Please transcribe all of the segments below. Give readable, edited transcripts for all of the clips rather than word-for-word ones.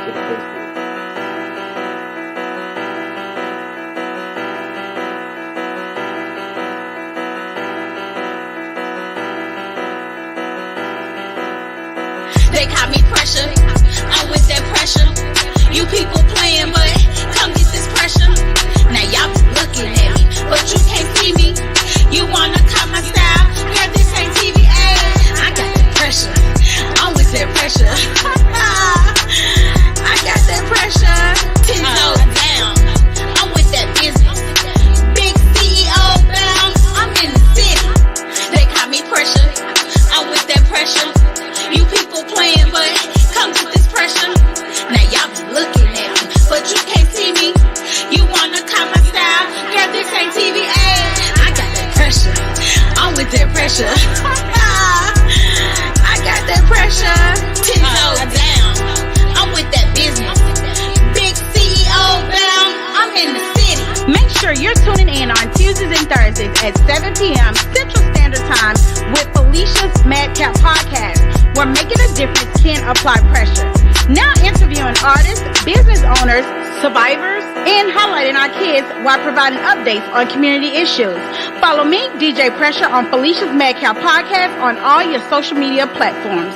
to the Facebook. They call me pressure. I'm with that pressure. You people playing, but come get this pressure. Now y'all be looking at me, but you can't see me. You wanna cop my style? Girl, this ain't TVA. I got that pressure. I'm with that pressure. I got that pressure. 10 toes down. I'm with that business. Big CEO bound. I'm in the city. They call me pressure. I'm with that pressure. You people playing, but come get this pressure. Now y'all be looking at me, but you can't see me. You wanna cop my style? Girl, this ain't TVA. I got that pressure. I'm with that pressure. I got that pressure. 10 toes down. I'm with that business. Big CEO bound. I'm in the city. Make sure you're tuning in on Tuesdays and Thursdays at 7 p.m. Central Standard Time with Felicia's Madcap Podcast, where making a difference can apply pressure. Now interviewing artists, business owners, survivors, and highlighting our kids while providing updates on community issues. Follow me, DJ Pressure, on Felicia's Madcap Podcast on all your social media platforms.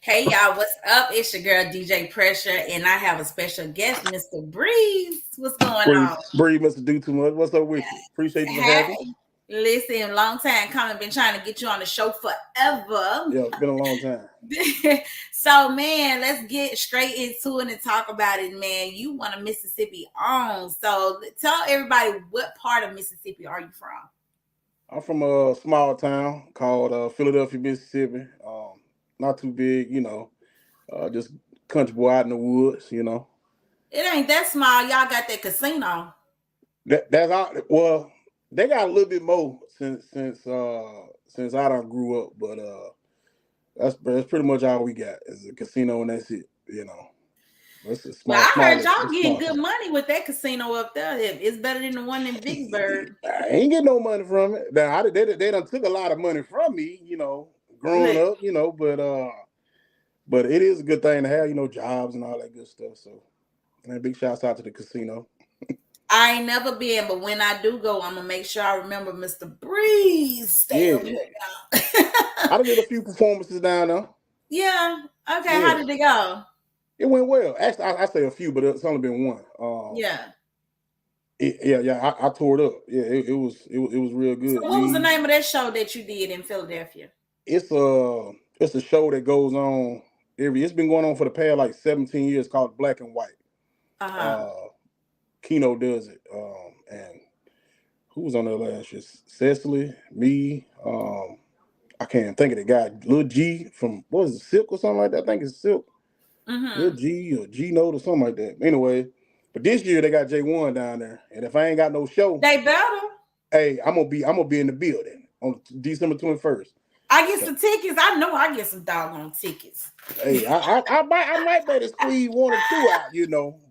Hey y'all, what's up? It's your girl DJ Pressure, and I have a special guest, Mr. Breeze. What's going on? Breeze must do too much. What's up with you? Appreciate you for having me. Listen, long time coming. Been trying to get you on the show forever. Yeah, it's been a long time. So, man, let's get straight into it and talk about it, man. You want a Mississippi on. So tell everybody, what part of Mississippi are you from? I'm from a small town called Philadelphia, Mississippi. Not too big, just country boy out in the woods, It ain't that small. Y'all got that casino. That's all. Well, they got a little bit more since I done grew up, but that's pretty much all we got is a casino, and that's it. It's a small, well, I heard y'all getting good money with that casino up there. It's better than the one in Vicksburg. I ain't getting no money from it. Now, they done took a lot of money from me, growing up, but it is a good thing to have, jobs and all that good stuff. So, and big shouts out to the casino. I ain't never been, but when I do go, I'm gonna make sure I remember Mr. Breeze. I did a few performances down there. Yeah. Okay. Yeah. How did it go? It went well. Actually, I say a few, but it's only been one. I tore it up. Yeah, it was real good. So what was the name of that show that you did in Philadelphia? It's a show that goes on it's been going on for the past like 17 years called Black and White. Keno does it. And who was on there last year? Cecily, me, I can't think of the guy, Lil G from, what was it, Silk or something like that? I think it's Silk. Lil G or G Note or something like that. Anyway, but this year they got J1 down there. And if I ain't got no show, they better. Hey, I'm gonna be in the building on December 21st. I get some tickets. I know I get some doggone tickets. Hey, I might better squeeze one or two out,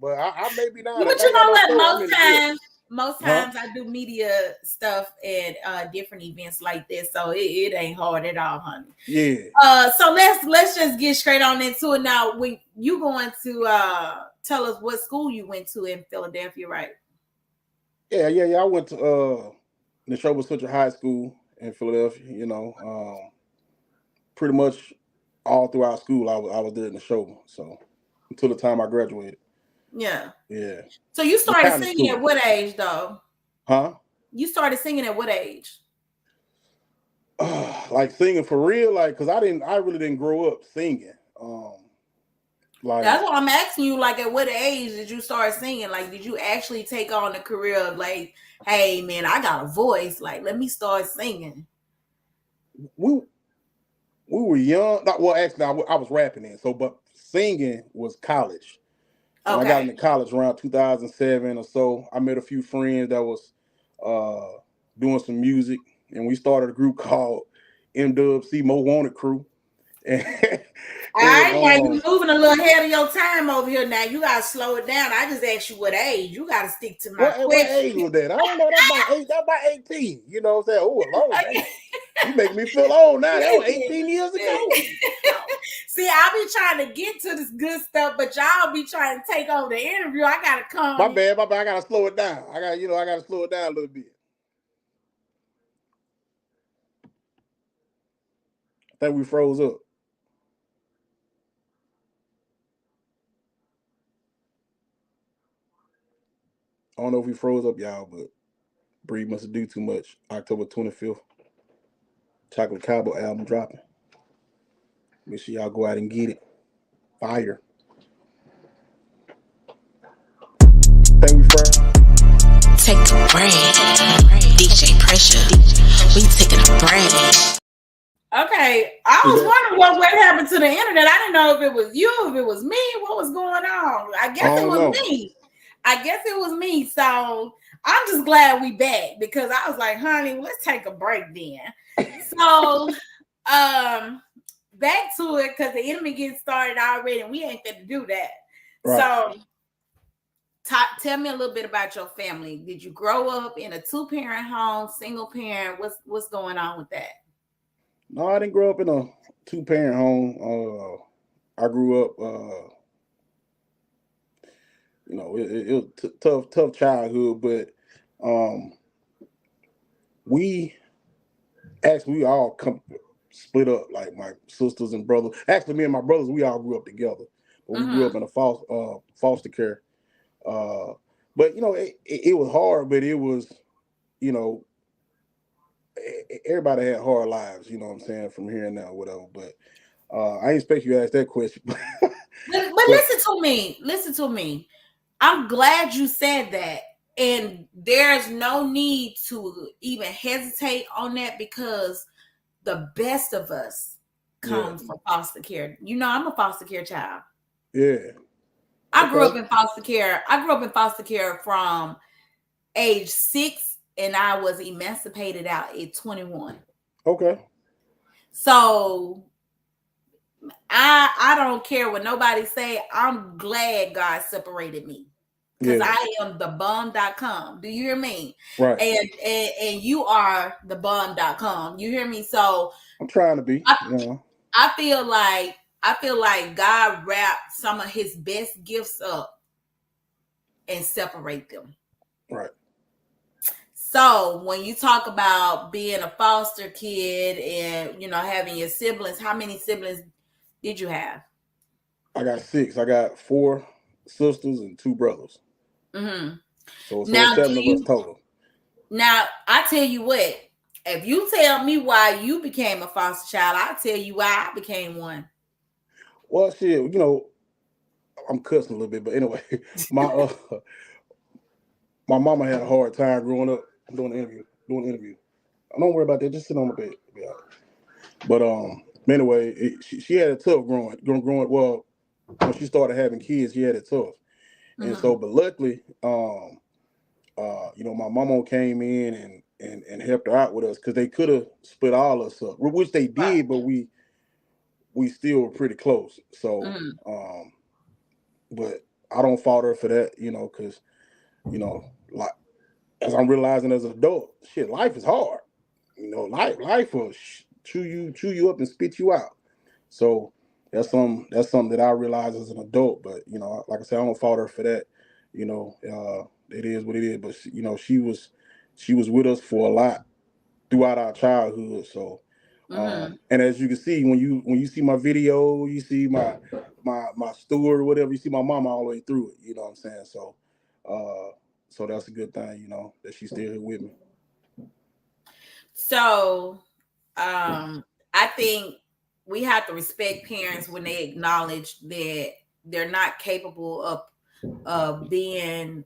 but I may be not. But you know what? Most times I do media stuff at different events like this, so it ain't hard at all, honey. Yeah. So let's just get straight on into it now. When you going to tell us what school you went to in Philadelphia, right? Yeah. I went to Neshoba Central High School in Philadelphia. Pretty much all throughout school, I was there in Neshoba. So until the time I graduated. Yeah. Yeah. So you started singing at what age, though? Huh? You started singing at what age? Like singing for real, like, cause I really didn't grow up singing. That's what I'm asking you. Like, at what age did you start singing? Like, did you actually take on the career of like, hey man, I got a voice. Like, let me start singing. We were young. Well, actually, I was rapping then. So, but singing was college. Okay. When I got into college around 2007 or so, I met a few friends that was doing some music, and we started a group called MWC Mo Wanted Crew. All right, now you moving a little ahead of your time over here. Now you gotta slow it down. I just asked you what age. You gotta stick to my question. What age was that? I don't know. That's about 18. You know what I'm saying? Oh, Lord, man. You make me feel old now. That was 18 years ago. See, I be trying to get to this good stuff, but y'all be trying to take over the interview. I gotta come. My bad. I gotta slow it down. I gotta slow it down a little bit. I think we froze up. I don't know if we froze up, y'all, but Bree must do too much. October 25th. Chocolate Cowboy album dropping. Make sure y'all go out and get it. Fire. Think we froze. Take a break. DJ Pressure. We taking a break. Okay, I was wondering what happened to the internet. I didn't know if it was you, if it was me, what was going on. I guess it was me. I guess it was me. So I'm just glad we back because I was like, honey, let's take a break then. So back to it because the enemy getting started already and we ain't fit to do that. Right. So tell me a little bit about your family. Did you grow up in a 2-parent home, single parent? What's going on with that? No, I didn't grow up in a 2-parent home. I grew up, it was tough childhood, but we all split up, like my sisters and brothers. Actually, me and my brothers, we all grew up together, but we grew up in a foster care. But it was hard, but it was, everybody had hard lives, you know what I'm saying, from here and now, whatever. But I didn't expect you to ask that question. but listen to me. I'm glad you said that. And there's no need to even hesitate on that because the best of us come from foster care. I'm a foster care child. Yeah. I grew up in foster care. I grew up in foster care from age 6 and I was emancipated out at 21. Okay. So I don't care what nobody say. I'm glad God separated me because I am the bomb.com. Do you hear me? Right. And you are the bomb.com. You hear me? So I'm trying to be. I feel like God wrapped some of his best gifts up and separate them. Right. So when you talk about being a foster kid and, having your siblings, how many siblings did you have? I got 6. I got 4 sisters and 2 brothers. Mm-hmm. So 7 of us total. Now, I tell you what, if you tell me why you became a foster child, I'll tell you why I became one. Well, shit, I'm cussing a little bit, but anyway, my mama had a hard time growing up. I'm doing an interview. Don't worry about that. Just sit on the bed. Yeah. But anyway, she had it tough growing. Well, when she started having kids, she had it tough. And so, but luckily, my mama came in and helped her out with us because they could have split all us up, which they did, but we still were pretty close. So, but I don't fault her for that, because, like, as I'm realizing as an adult, shit, life is hard. Life will chew you up and spit you out. So that's something that I realize as an adult. But like I said, I don't fault her for that. It is what it is. But she was with us for a lot throughout our childhood. So and as you can see, when you see my video, you see my story, whatever, you see my mama all the way through it. You know what I'm saying? So so that's a good thing, that she's still here with me. So I think we have to respect parents when they acknowledge that they're not capable of being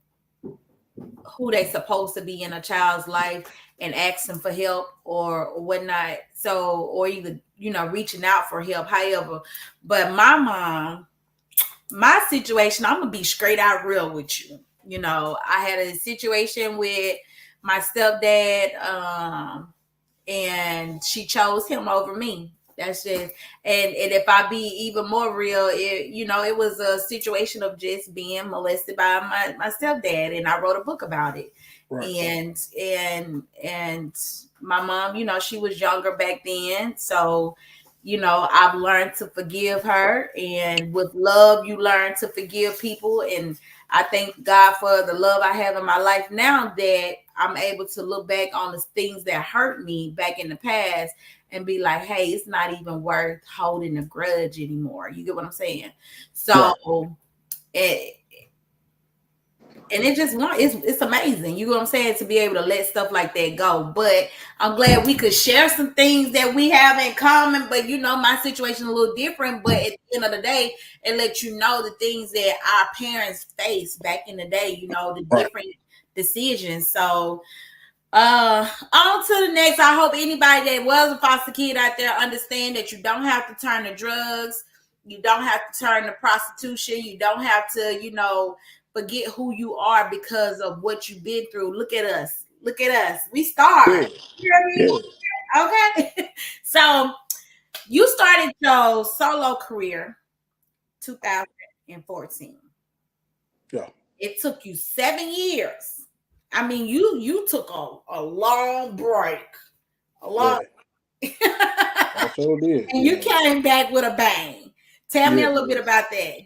who they're supposed to be in a child's life and ask them for help or whatnot. So, or either, reaching out for help, however. But my mom, my situation, I'm going to be straight out real with you. I had a situation with my stepdad, and she chose him over me. That's just, and if I be even more real, it was a situation of just being molested by my stepdad, and I wrote a book about it. Right. And my mom, she was younger back then, so I've learned to forgive her, and with love, you learn to forgive people, and I thank God for the love I have in my life now, that I'm able to look back on the things that hurt me back in the past and be like, hey, it's not even worth holding a grudge anymore. You get what I'm saying? So, and it's amazing. You know what I'm saying? To be able to let stuff like that go. But I'm glad we could share some things that we have in common. But my situation is a little different. But at the end of the day, it lets you know the things that our parents faced back in the day, the different decisions. So on to the next. I hope anybody that was a foster kid out there understand that you don't have to turn to drugs. You don't have to turn to prostitution. You don't have to, forget who you are because of what you've been through. Look at us. We started. Yeah. Okay. So you started your solo career 2014. Yeah. It took you 7 years. I mean, you took a long break. I sure did. And you came back with a bang. Tell me a little bit about that.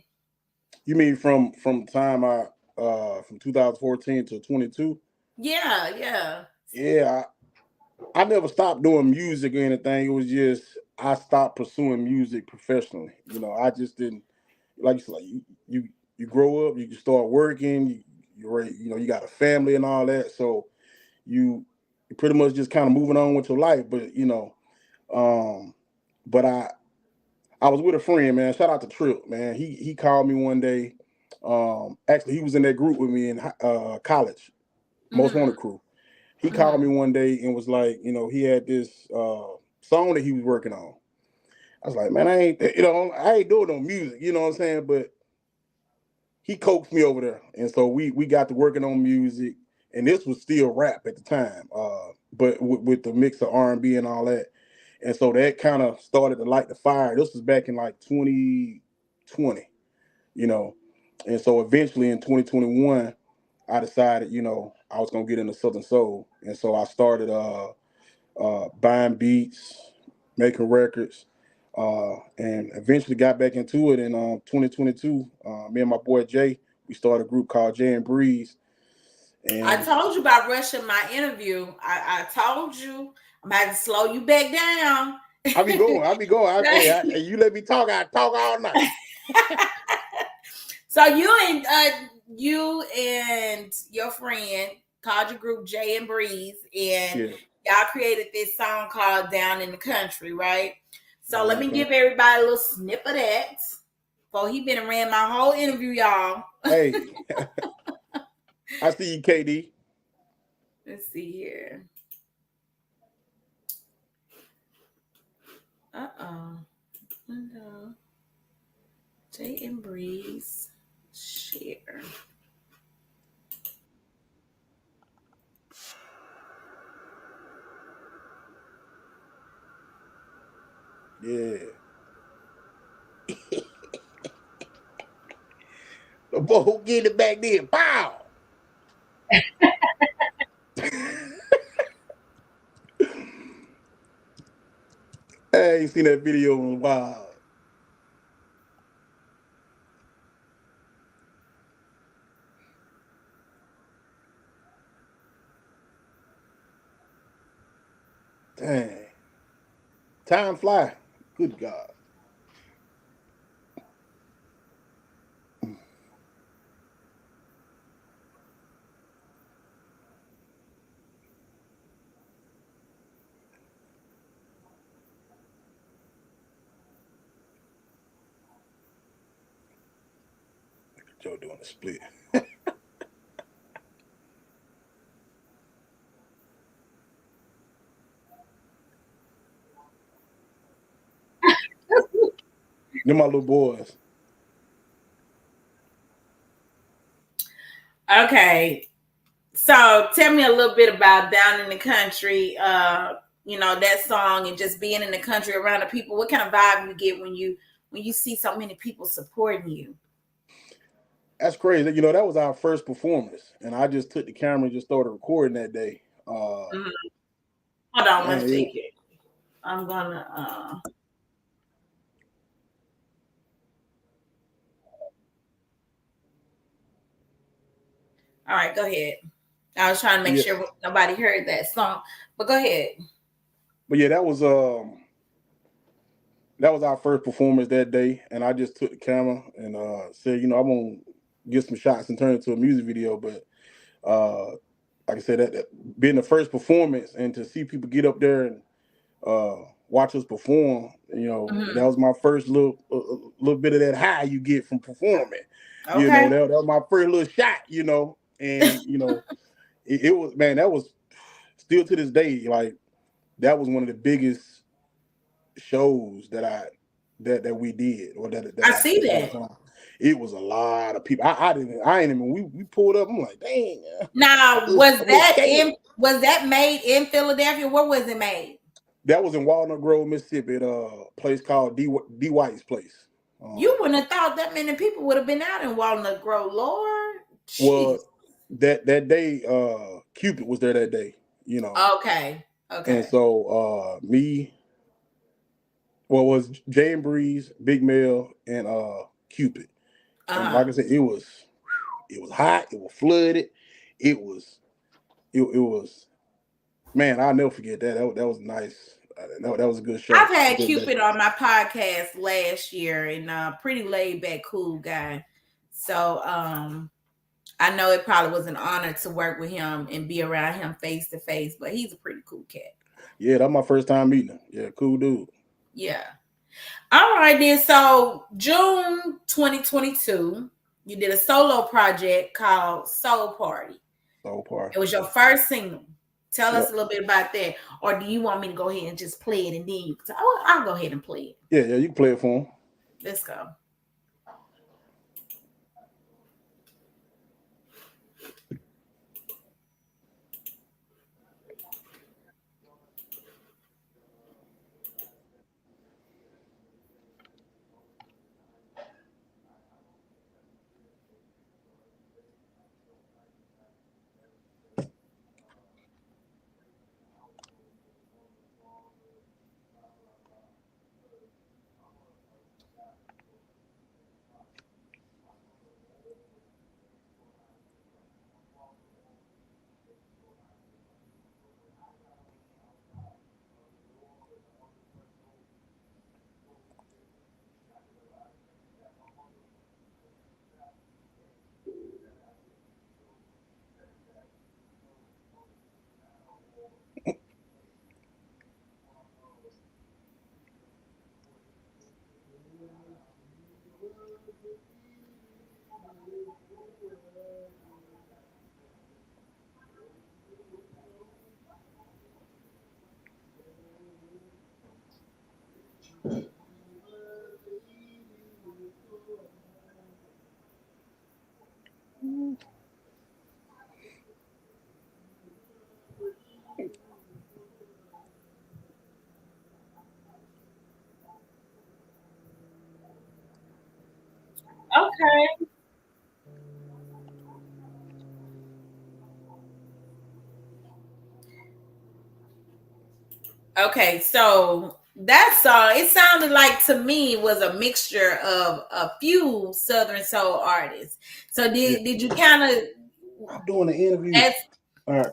You mean from time from 2014 to 22? Yeah. Yeah, I never stopped doing music or anything. It was just I stopped pursuing music professionally. I just didn't like you grow up, you can start working, you're ready, you got a family and all that, so you pretty much just kind of moving on with your life. But but I was with a friend, man. Shout out to Trip, man. He called me one day. Actually, he was in that group with me in college, Most Wanted crew. He called me one day and was like, he had this song that he was working on. I was like, man, I ain't doing no music, you know what I'm saying? But he coaxed me over there, and so we got to working on music, and this was still rap at the time, but with the mix of R&B and all that. And so that kind of started to light the fire. This was back in like 2020, and so eventually in 2021, I decided, I was gonna get into Southern Soul, and so I started buying beats, making records, and eventually got back into it in 2022. Me and my boy Jay, we started a group called Jay and Breeze. And I told you about rushing my interview. I told you I'm about to slow you back down. I'll be going. Hey, you let me talk, I talk all night. So you and your friend called your group Jay and Breeze, and y'all created this song called Down in the Country, right? So let me give everybody a little snip of that. Before he been and ran my whole interview, y'all. Hey, I see you, KD. Let's see here. Window. Jay and Breeze. Share. Yeah. The boy who get it back then. Pow! I ain't seen that video in a while. Dang. Time fly. Good God. Joe doing a split. They're my little boys. Okay. So tell me a little bit about Down in the Country. that song and just being in the country around the people? What kind of vibe you get when you see so many people supporting you? That's crazy. That was our first performance, and I just took the camera and just started recording that day. Mhm. Hold on, Man, let's take it. I'm gonna. All right, go ahead. I was trying to make Yeah. sure nobody heard that song, but go ahead. But yeah, that was our first performance that day, and I just took the camera and said, I'm gonna get some shots and turn it into a music video. But like I said, that being the first performance and to see people get up there and watch us perform, Mhm. that was my first little bit of that high you get from performing. Okay. That was my first little shot. And it was, man, that was still to this day, like, that was one of the biggest shows that we did, or that I I see had that. time. It was a lot of people. I ain't even, we pulled up. I'm like, dang. Now, I'm a little scared. was that made in Philadelphia? Where was it made? That was in Walnut Grove, Mississippi, at a place called D White's place. You wouldn't have thought that many people would have been out in Walnut Grove, Lord. Well, Jeez. that day, Cupid was there that day. Okay. And Okay. so me, well, was Jay and Breeze, Big Mel, and Cupid. And like I said, it was hot, it was flooded, it was man, I'll never forget that. That was nice. That was a good show. I've had Cupid on my podcast last year, and pretty laid back, cool guy. So I know it probably was an honor to work with him and be around him face to face, but he's a pretty cool cat. Yeah, that was my first time meeting him. Yeah, cool dude. Yeah. All right, then. So June 2022, you did a solo project called Soul Party. Soul Party. It was your first single. Tell us Yep. a little bit about that. Or do you want me to go ahead and just play it and then you can I'll go ahead and play it. Yeah, you can play it for him. Let's go. Okay. Okay, so that song, it sounded like to me was a mixture of a few Southern soul artists. So did you kind of, I'm doing an interview. as All right.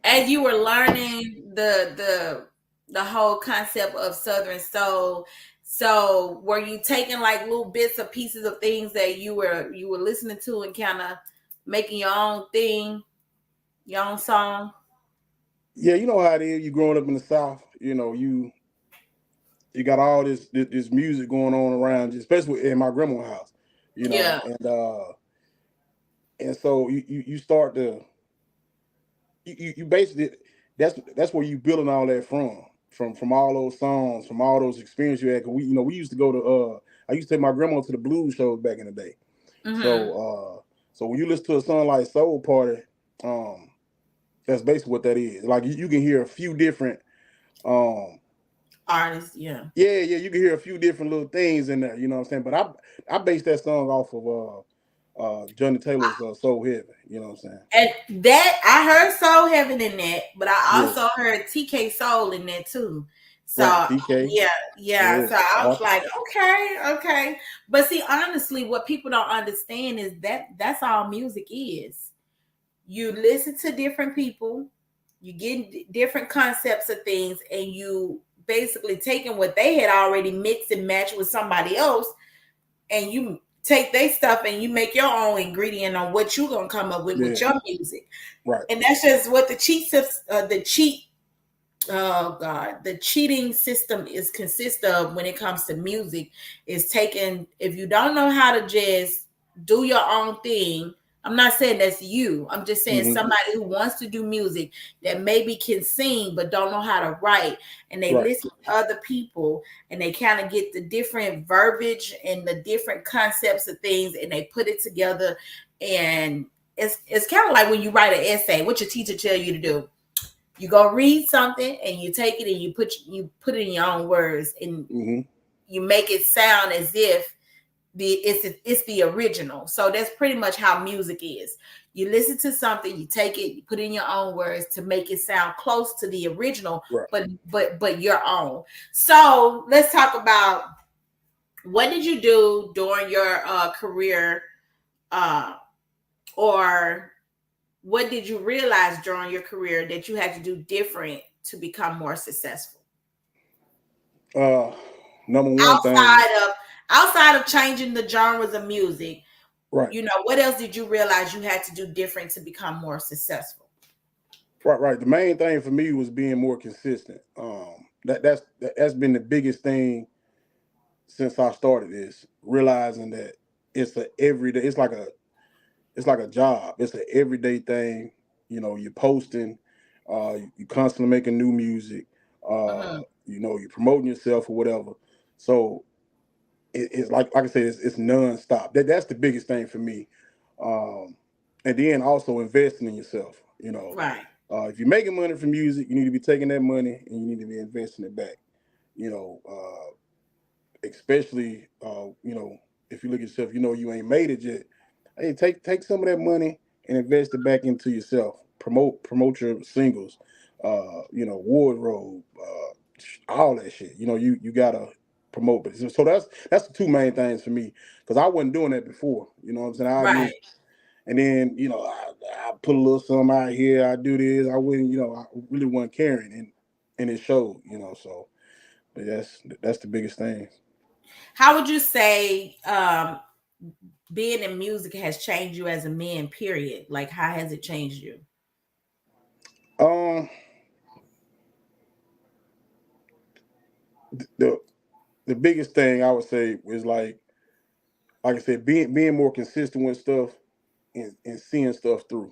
as you were learning the whole concept of Southern soul, so were you taking like little bits or pieces of things that you were listening to and kind of making your own thing, your own song? Yeah, you know how it is. You growing up in the South, you got all this music going on around you, especially in my grandma's house, Yeah. and so you start to you basically, that's where you building all that from all those songs, from all those experiences you had. 'Cause we used to go to I used to take my grandma to the blues shows back in the day. Mm-hmm. So when you listen to a song like Soul Party, that's basically what that is. Like you can hear a few different Artists, yeah. Yeah, you can hear a few different little things in there, you know what I'm saying? But I based that song off of Johnny Taylor's Soul Heaven, you know what I'm saying? And that I heard Soul Heaven in that, but I Yeah. also heard TK Soul in that too. So Right, TK. yeah. So I was like, okay. But see, honestly, what people don't understand is that that's all music is. You listen to different people, you get different concepts of things, and you basically taking what they had already mixed and matched with somebody else, and you take their stuff and you make your own ingredient on what you're gonna come up with your music. Right. And that's just what the cheating system is consist of when it comes to music, is taking, if you don't know how to just do your own thing. I'm not saying that's you. I'm just saying somebody who wants to do music that maybe can sing but don't know how to write, and they listen to other people and they kind of get the different verbiage and the different concepts of things, and they put it together. And it's kind of like when you write an essay, what your teacher tell you to do. You go read something and you take it and you put it in your own words, and you make it sound as if it's the original. So that's pretty much how music is. You listen to something, you take it, you put it in your own words to make it sound close to the original, but your own. So let's talk about, what did you do during your career, or what did you realize during your career that you had to do different to become more successful? Number one outside of changing the genres of music, right? You know, what else did you realize you had to do different to become more successful? Right. The main thing for me was being more consistent. That's been the biggest thing since I started this, realizing that it's a everyday. It's like a job. It's an everyday thing. You know, you're posting, you constantly making new music. You know, you're promoting yourself or whatever. So it's like I said, it's nonstop. That's the biggest thing for me. And then also investing in yourself. You know, right. If you're making money from music, you need to be taking that money and you need to be investing it back. You know, especially you know, if you look at yourself, you know you ain't made it yet. Hey, take some of that money and invest it back into yourself. Promote your singles, you know, wardrobe, all that shit. You know, you gotta promote. But so that's the two main things for me, because I wasn't doing that before. You know what I'm saying? Right. And then, you know, I put a little something out here. I do this. I wouldn't, you know, I really wasn't caring, and it showed. You know, so but that's the biggest thing. How would you say being in music has changed you as a man, period? Like, how has it changed you? The biggest thing I would say is like I said, being more consistent with stuff and seeing stuff through.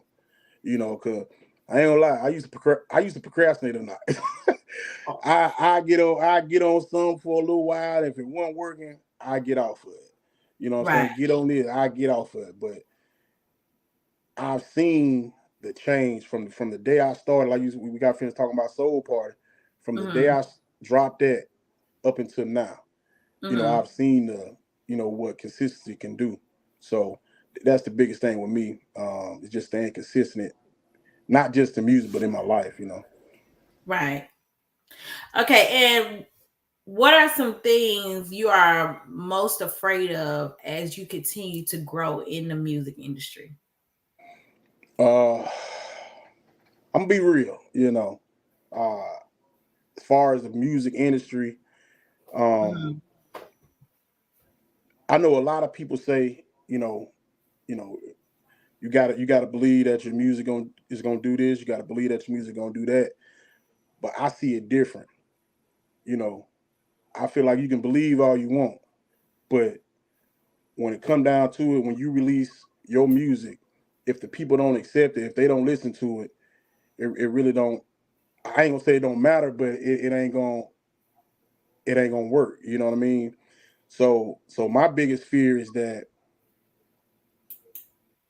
You know, cause I ain't gonna lie, I used to procrastinate a lot. I get on something for a little while. If it wasn't working, I get off of it. You know what I'm saying? Get on this, I get off of it. But I've seen the change from the day I started. Like we got finished talking about Soul Party. From the day I dropped that up until now, you know, I've seen what consistency can do. So that's the biggest thing with me. Is just staying consistent, not just in music, but in my life, you know. Right. Okay. And what are some things you are most afraid of as you continue to grow in the music industry? I'm gonna be real, you know. As far as the music industry, I know a lot of people say, you gotta believe that your music is gonna do this. You gotta believe that your music gonna do that. But I see it different. You know, I feel like you can believe all you want, but when it come down to it, when you release your music, if the people don't accept it, if they don't listen to it, it really don't. I ain't gonna say it don't matter, but it ain't gonna work. You know what I mean? So my biggest fear is that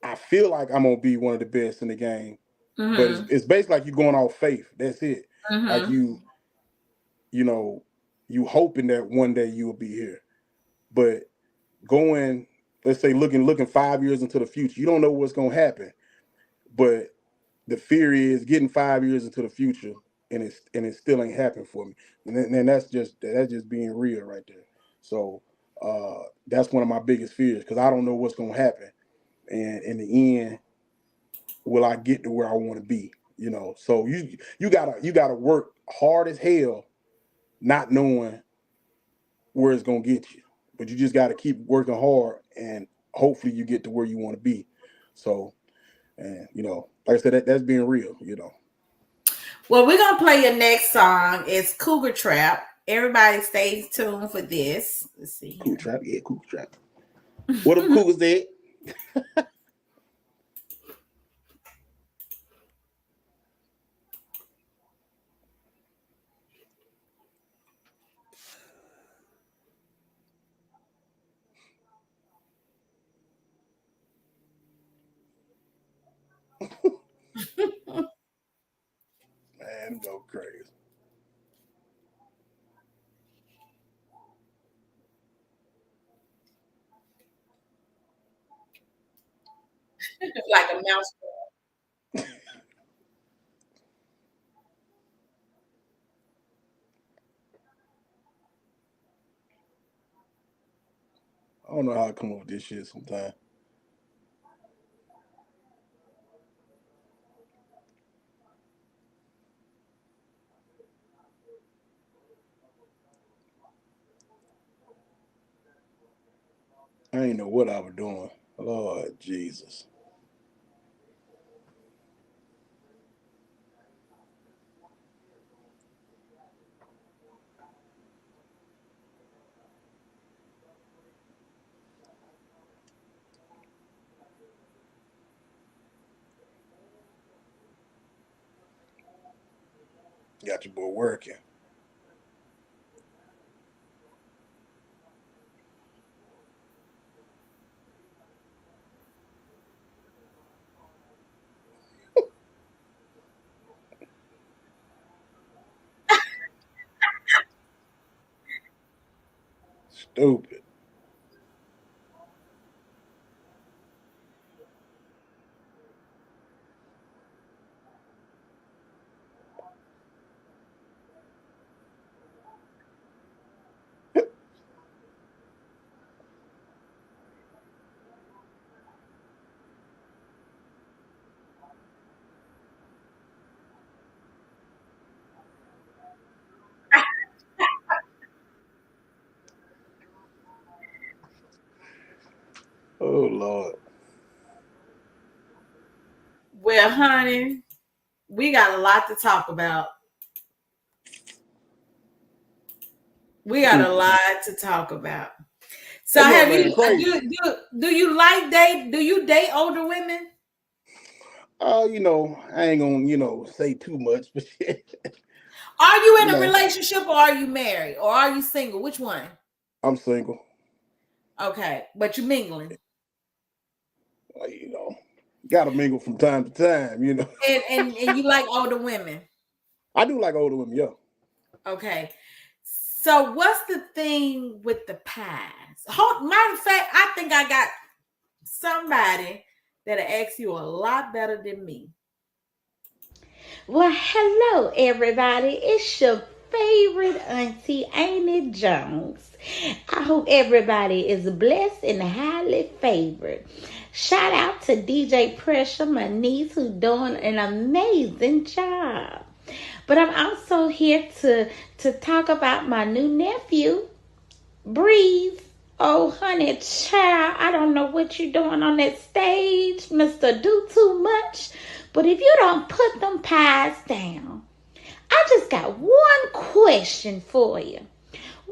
I feel like I'm gonna be one of the best in the game, but it's basically like you going off faith. That's it. Like you know, you hoping that one day you will be here. But going, let's say looking 5 years into the future, you don't know what's gonna happen. But the fear is getting 5 years into the future and it still ain't happened for me. And then that's just being real right there. So that's one of my biggest fears because I don't know what's gonna happen. And in the end, will I get to where I want to be? You know, so you gotta work hard as hell, not knowing where it's gonna get you. But you just gotta keep working hard and hopefully you get to where you want to be. So, and you know, like I said, that's being real, you know. Well, we're gonna play your next song. It's Cougar Trap. Everybody stays tuned for this. Let's see. Cougar Trap, yeah, Cougar Trap. What if Cougars did? Man, go crazy. Like a mouse. I don't know how I come up with this shit sometimes. I didn't know what I was doing. Lord Jesus. Got your boy working. Stupid. Oh Lord. Well, honey, we got a lot to talk about. We got a lot to talk about. So, That have motherfucker you crazy. do you like date? Do you date older women? You know, I ain't gonna, you know, say too much, but Are you in you a know, relationship or are you married or are you single? Which one? I'm single. Okay, but you mingling. You know, gotta mingle from time to time, you know. And you like older women. I do like older women, yeah. Okay. So what's the thing with the pies? Matter of fact, I think I got somebody that'll ask you a lot better than me. Well, hello, everybody. It's your favorite auntie, Amy Jones. I hope everybody is blessed and highly favored. Shout out to DJ Pressure, my niece, who's doing an amazing job. But I'm also here to talk about my new nephew, Breeze. Oh, honey, child, I don't know what you're doing on that stage, Mr. Do Too Much. But if you don't put them pies down, I just got one question for you.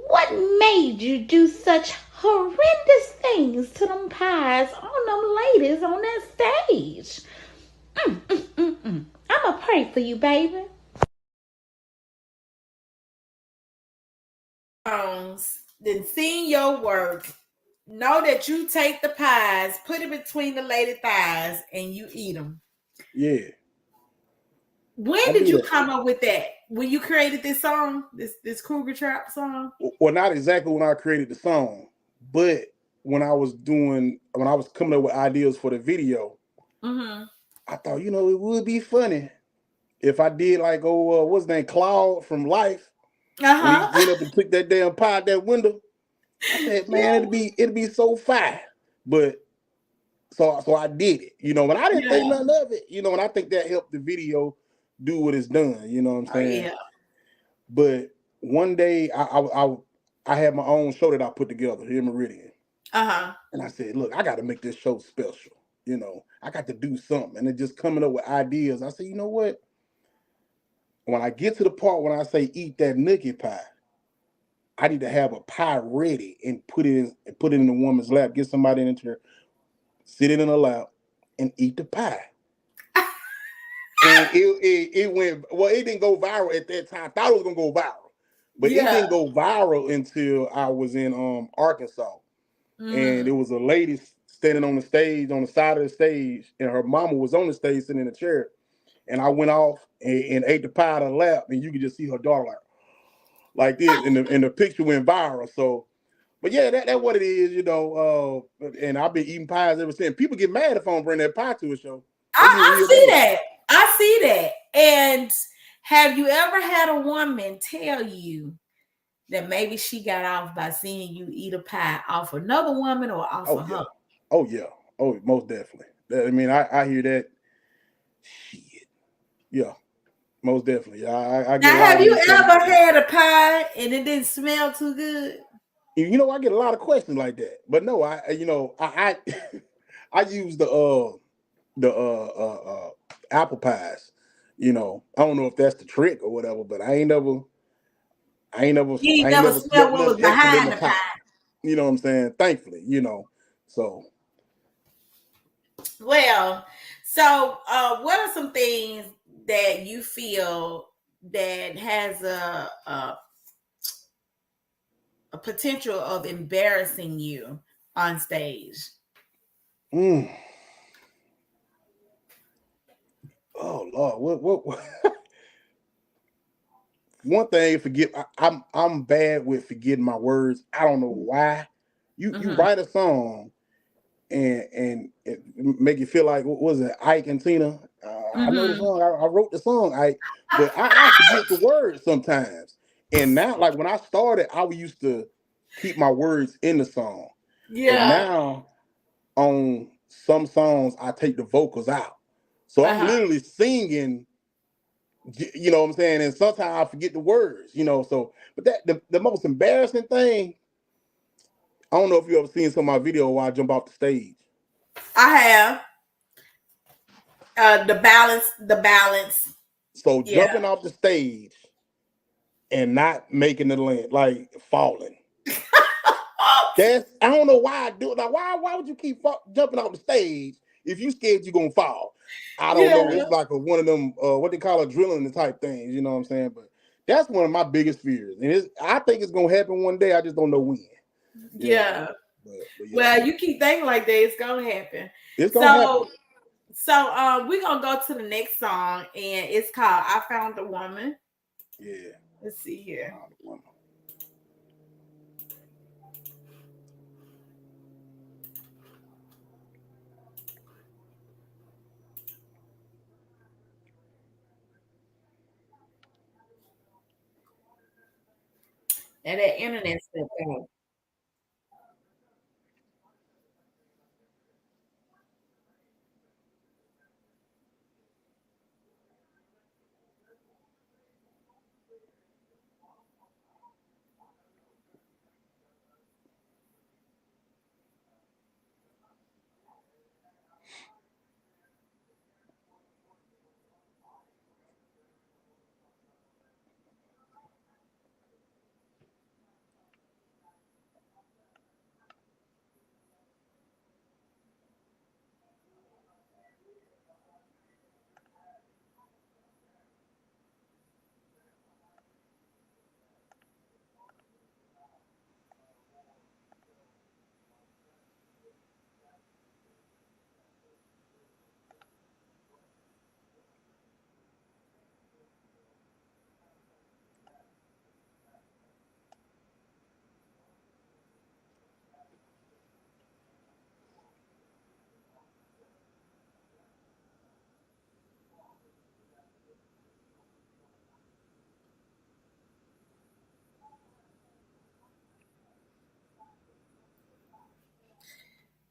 What made you do such horrendous things to them pies on them ladies on that stage? I'ma pray for you, baby. Then seeing your work, know that you take the pies, put it between the lady thighs, and you eat them. Yeah. When I did do you that. come up with that? When you created this song, this Kruger Trap song? Well, not exactly when I created the song, but when I was coming up with ideas for the video, Mm-hmm. I thought, it would be funny if I did like what's his name, Claude from Life, when he Uh-huh. went up and took that damn pie out that window. I said, man, Yeah. it'd be so fire. But so I did it, and I didn't think Yeah. nothing of it, and I think that helped the video do what it's done, you know what I'm Oh, saying? yeah. But one day I had my own show that I put together here in Meridian. Uh-huh. And I said, look, I got to make this show special. I got to do something. And it just coming up with ideas. I said, you know what? When I get to the part when I say eat that nookie pie, I need to have a pie ready and put it in the woman's lap. Get somebody in there, sit it in her lap, and eat the pie. And it went well. It didn't go viral at that time. I thought it was gonna go viral, but it Yeah. didn't go viral until I was in Arkansas, and Mm. it was a lady standing on the stage on the side of the stage, and her mama was on the stage sitting in a chair, and I went off and ate the pie out of her lap, and you could just see her daughter like this, and the picture went viral. So, but yeah, that's what it is, and I've been eating pies ever since. People get mad if I don't bring that pie to a show. They get I real see mad. that. I see that. And have you ever had a woman tell you that maybe she got off by seeing you eat a pie off another woman or off Oh of yeah. her? Oh yeah. Oh, most definitely. I mean, I hear that. Shit. Yeah, most definitely. I Now, get a lot of have you women telling me ever that. had a pie and it didn't smell too good? I get a lot of questions like that. But no, I use the apple pies. I don't know if that's the trick or whatever, but You ain't I ain't never never smelled smelt what was nothing extra than behind the the pie. pie. You know what I'm saying? Thankfully, So Well, so what are some things that you feel that has a potential of embarrassing you on stage? mm, oh Lord, what one thing, I'm bad with forgetting my words. I don't know why. You Mm-hmm. write a song and it make you feel like, what was it, Ike and Tina? I know the Mm-hmm. song. I wrote the song, Ike, but I forget the words sometimes. And now, like when I started, I used to keep my words in the song, but Yeah. now on some songs I take the vocals out, so I'm Uh-huh. literally singing. You know what I'm saying? And sometimes I forget the words, So, but the most embarrassing thing, I don't know if you ever seen some of my video while I jump off the stage. I have the balance. So Yeah. jumping off the stage and not making the land, like falling. I don't know why I do it. Like, why would you keep jumping off the stage if you scared you're gonna fall? I don't know. Yeah. It's like one of them what they call adrenaline type things. You know what I'm saying? But that's one of my biggest fears, and I think it's gonna happen one day. I just don't know when. You know. Yeah. But yeah, Well, you keep thinking like that, it's gonna happen. it's gonna happen. So we're gonna go to the next song, and it's called "I Found a Woman." Yeah. Let's see here. And that internet stuff.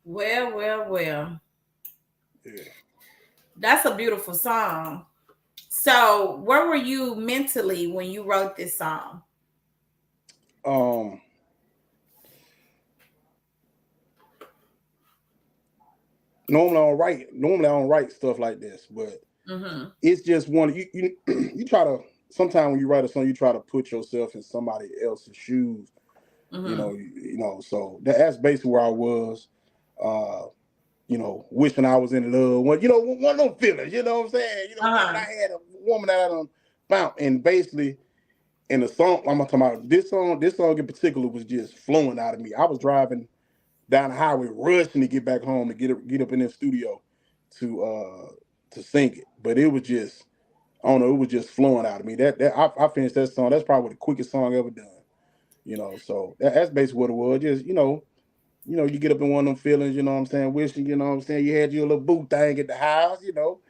Well. Yeah. That's a beautiful song. So, where were you mentally when you wrote this song? Normally I don't write stuff like this, but it's just one you you try to sometimes when you write a song, you try to put yourself in somebody else's shoes. So that's basically where I was. Wishing I was in love. One of them feelings, you know what I'm saying? When I had a woman that I done found, and basically in the song, I'm talking about this song in particular was just flowing out of me. I was driving down the highway, rushing to get back home to get up in the studio to sing it. But it was just, I don't know, it was just flowing out of me. I finished that song. That's probably the quickest song ever done. So that's basically what it was. Just, you get up in one of them feelings, you know what I'm saying, wishing, you know what I'm saying, you had your little boo thing at the house,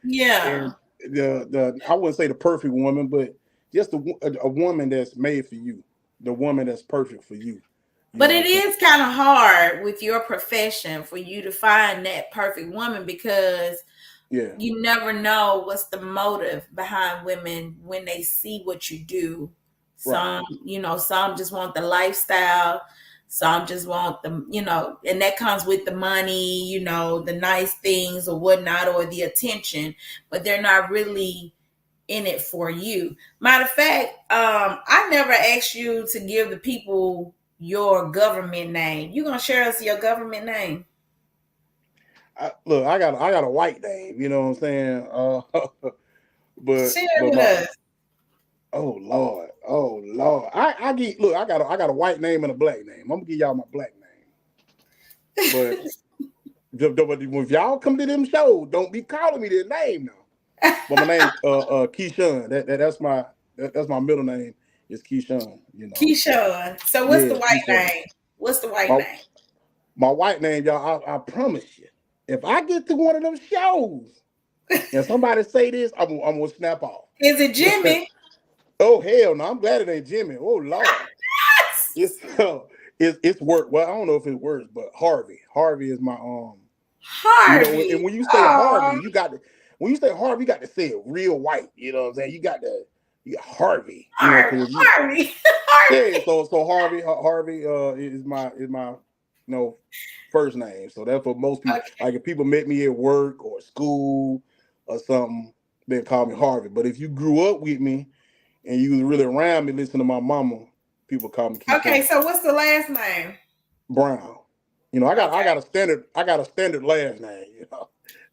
Yeah. And the I wouldn't say the perfect woman, but just a woman that's made for you, the woman that's perfect for you. But it is kind of hard with your profession for you to find that perfect woman because you never know what's the motive behind women when they see what you do. Some, some just want the lifestyle. Some just want the, and that comes with the money, the nice things or whatnot, or the attention, but they're not really in it for you. Matter of fact, I never asked you to give the people your government name. You gonna share us your government name? I got a white name, you know what I'm saying? But share with us. Oh Lord. I got a white name and a black name. I'm gonna give y'all my black name. But if y'all come to them shows, don't be calling me their name now. But my name Keyshawn. That's my middle name is Keyshawn. Keyshawn. So what's the white name? What's the white name? My white name, y'all, I promise you, if I get to one of them shows and somebody say this, I'm gonna snap off. Is it Jimmy? Oh hell no! I'm glad it ain't Jimmy. Oh Lord, it's work. Well, I don't know if it works, but Harvey. Harvey is my Harvey. And when you say Harvey, you got to say it real white. You know what I'm saying? You got Harvey. Harvey. Yeah. So Harvey is my first name. So that's for most people. Okay. Like if people met me at work or school or something, they call me Harvey. But if you grew up with me and you was really around me, listening to my mama, people call me Keyshawn. Okay, so what's the last name? Brown. I got a standard last name.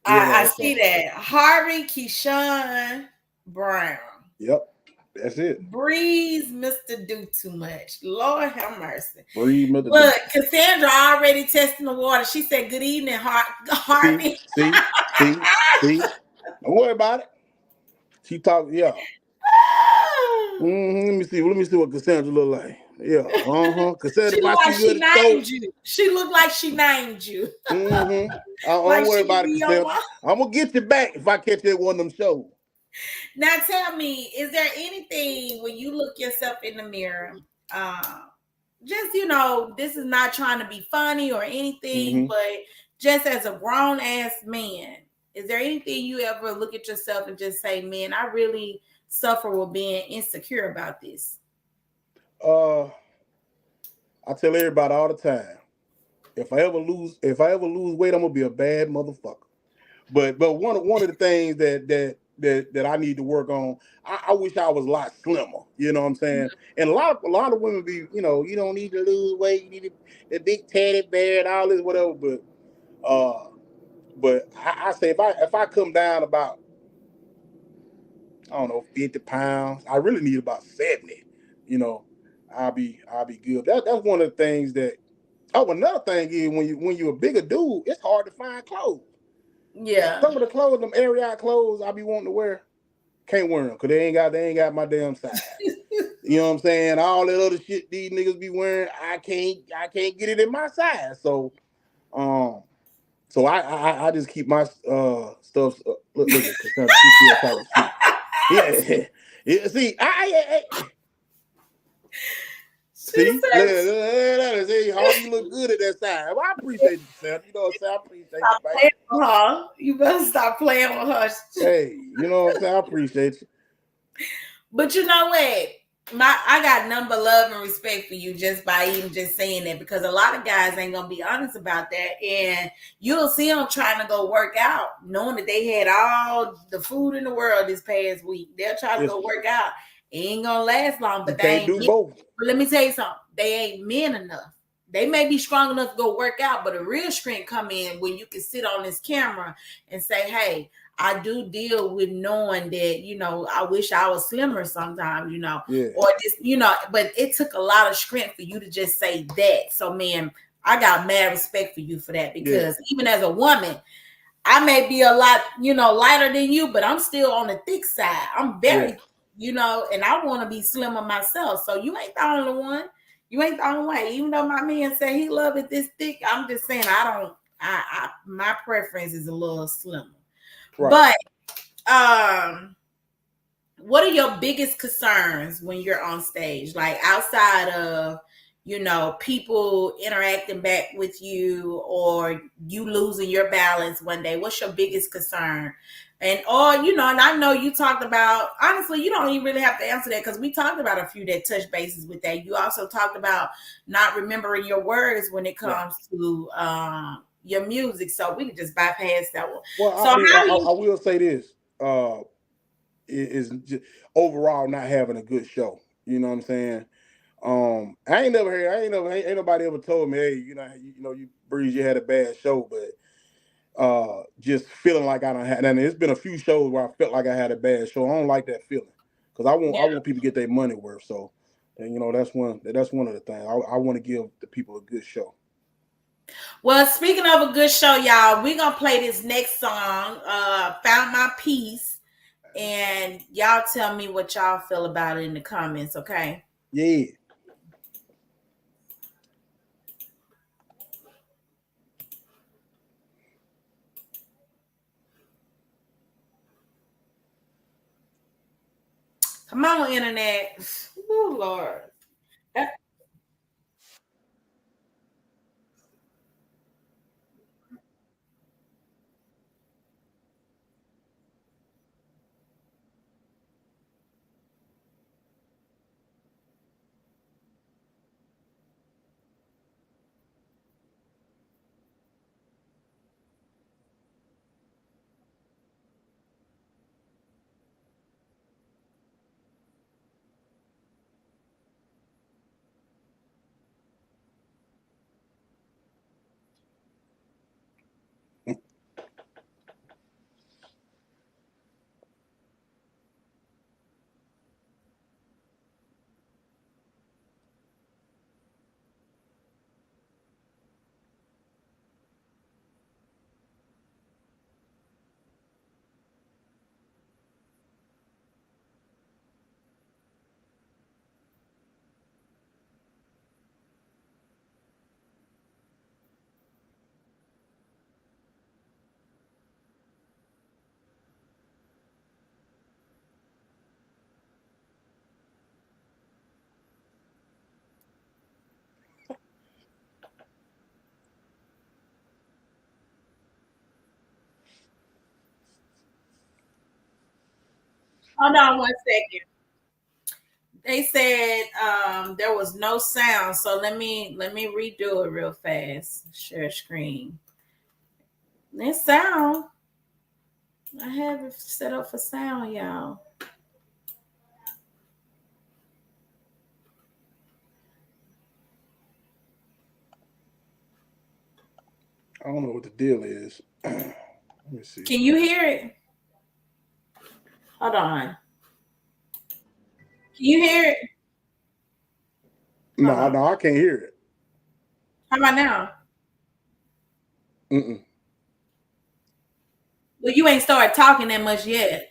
I see that. Harvey Keyshawn Brown. Yep, that's it. Breeze, Mr. Do Too Much. Lord have mercy. Breeze, Mr. Look, Cassandra already testing the water. She said, "Good evening, Harvey." See. Don't worry about it. She talked, yeah. Let me see what Cassandra look like. Yeah, Cassandra, she looked like she named you. She looked like she named you. Don't worry about it, Cassandra. I'm gonna get you back if I catch you at one of them shows. Now tell me, is there anything when you look yourself in the mirror, just this is not trying to be funny or anything, but just as a grown ass man, is there anything you ever look at yourself and just say, man, I really suffer with being insecure about this? I tell everybody all the time, if I ever lose weight, I'm gonna be a bad motherfucker. But one of the things that I need to work on, I wish I was a lot slimmer. You know what I'm saying? And a lot of women be, you don't need to lose weight, you need the big teddy bear and all this, whatever. But I say if I come down about, I don't know, 50 pounds, I really need about 70. I'll be good. That's one of the things that. Oh, another thing is when you're a bigger dude, it's hard to find clothes. Yeah. Some of the clothes, them area clothes I be wanting to wear, can't wear them because they ain't got my damn size. You know what I'm saying? All that other shit these niggas be wearing, I can't get it in my size. So I just keep my stuff. Look at Cassandra. Yeah. See, See, hey, Hog, you look good at that side. Well, I appreciate you, Sam. You know what I'm saying? I appreciate you, Stop baby. playing with her. You better stop playing with her. Hey, you know what I'm saying? I appreciate you. But you know what? I got nothing but love and respect for you just by even just saying that, because a lot of guys ain't gonna be honest about that, and you'll see them trying to go work out knowing that they had all the food in the world this past week. They'll try to go work out. It ain't gonna last long, but they can't do both. But let me tell you something. They ain't men enough. They may be strong enough to go work out, but a real strength come in when you can sit on this camera and say, hey, I do deal with knowing that, you know, I wish I was slimmer sometimes, you know, or just, you know, but it took a lot of strength for you to just say that. So, man, I got mad respect for you for that, because even as a woman, I may be a lot, you know, lighter than you, but I'm still on the thick side. I'm very, you know, and I want to be slimmer myself. So you ain't the only one. You ain't the only one. Even though my man said he love it this thick, I'm just saying my preference is a little slimmer. Right. But what are your biggest concerns when you're on stage? Like outside of, you know, people interacting back with you or you losing your balance one day, what's your biggest concern? And you know, and I know you talked about, honestly, you don't even really have to answer that because we talked about a few that touch bases with that. You also talked about not remembering your words when it comes to your music, so we can just bypass that one. Well, so I will say this: is just overall not having a good show. You know what I'm saying? Ain't nobody ever told me, hey, you Breeze, you had a bad show, but just feeling like I don't have. And it's been a few shows where I felt like I had a bad show. I don't like that feeling because I want people to get their money worth. So, and you know that's one of the things I want to give the people a good show. Well, speaking of a good show, y'all, we're gonna play this next song, Found My Peace, and y'all tell me what y'all feel about it in the comments, okay? Yeah. Come on, internet. Oh, Lord. Hold on 1 second. They said there was no sound, so let me redo it real fast. Share screen. This sound. I have it set up for sound, y'all. I don't know what the deal is. Let me see. Can you hear it? Hold on. Can you hear it? No, I can't hear it. How about now? Mm-mm. Well, you ain't started talking that much yet.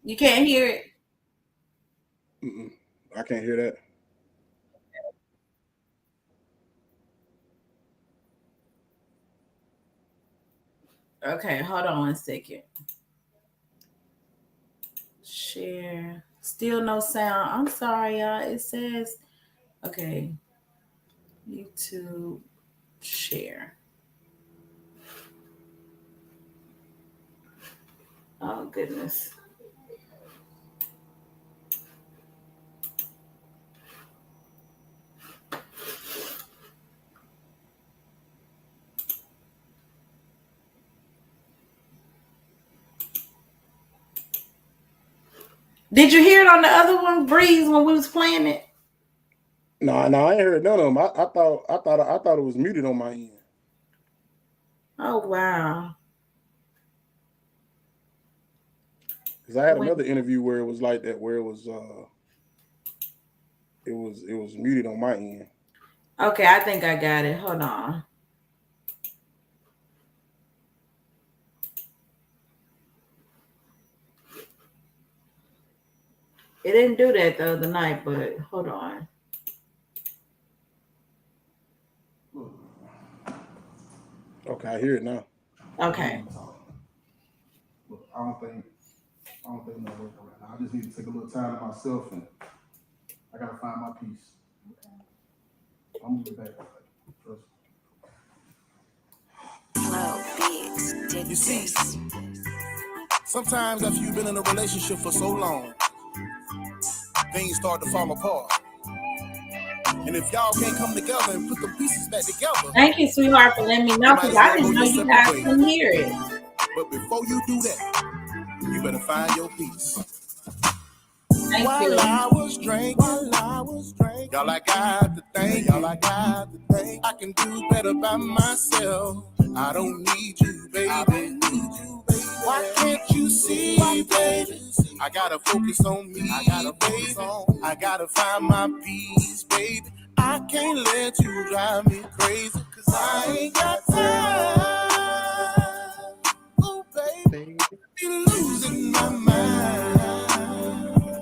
You can't hear it? Mm-mm. I can't hear that. Okay, hold on 1 second. share. Still no sound. I'm sorry, y'all. It says, okay, YouTube share. Oh, goodness. Did you hear it on the other one, Breeze, when we was playing it? No, I ain't heard none of them. I thought it was muted on my end. Oh wow! Because I had another interview where it was like that, where it was muted on my end. Okay, I think I got it. Hold on. It didn't do that the other night, but hold on. Okay, I hear it now. Okay. Look, I don't think no working right now. I just need to take a little time to myself, and I gotta find my peace. Okay. I'm moving back. Trust me. You see, sometimes after you've been in a relationship for so long, things start to fall apart. And if y'all can't come together and put the pieces back together, thank you, sweetheart, for letting me know, because I didn't know you guys couldn't hear it. But before you do that, you better find your peace. Thank you. I was drinking, y'all, I got to think, I can do better by myself. I don't need you, baby. Why can't you see, baby? I gotta focus on me, baby. I gotta find my peace, baby. I can't let you drive me crazy, cause I ain't got time. Oh, baby, you're losing my mind.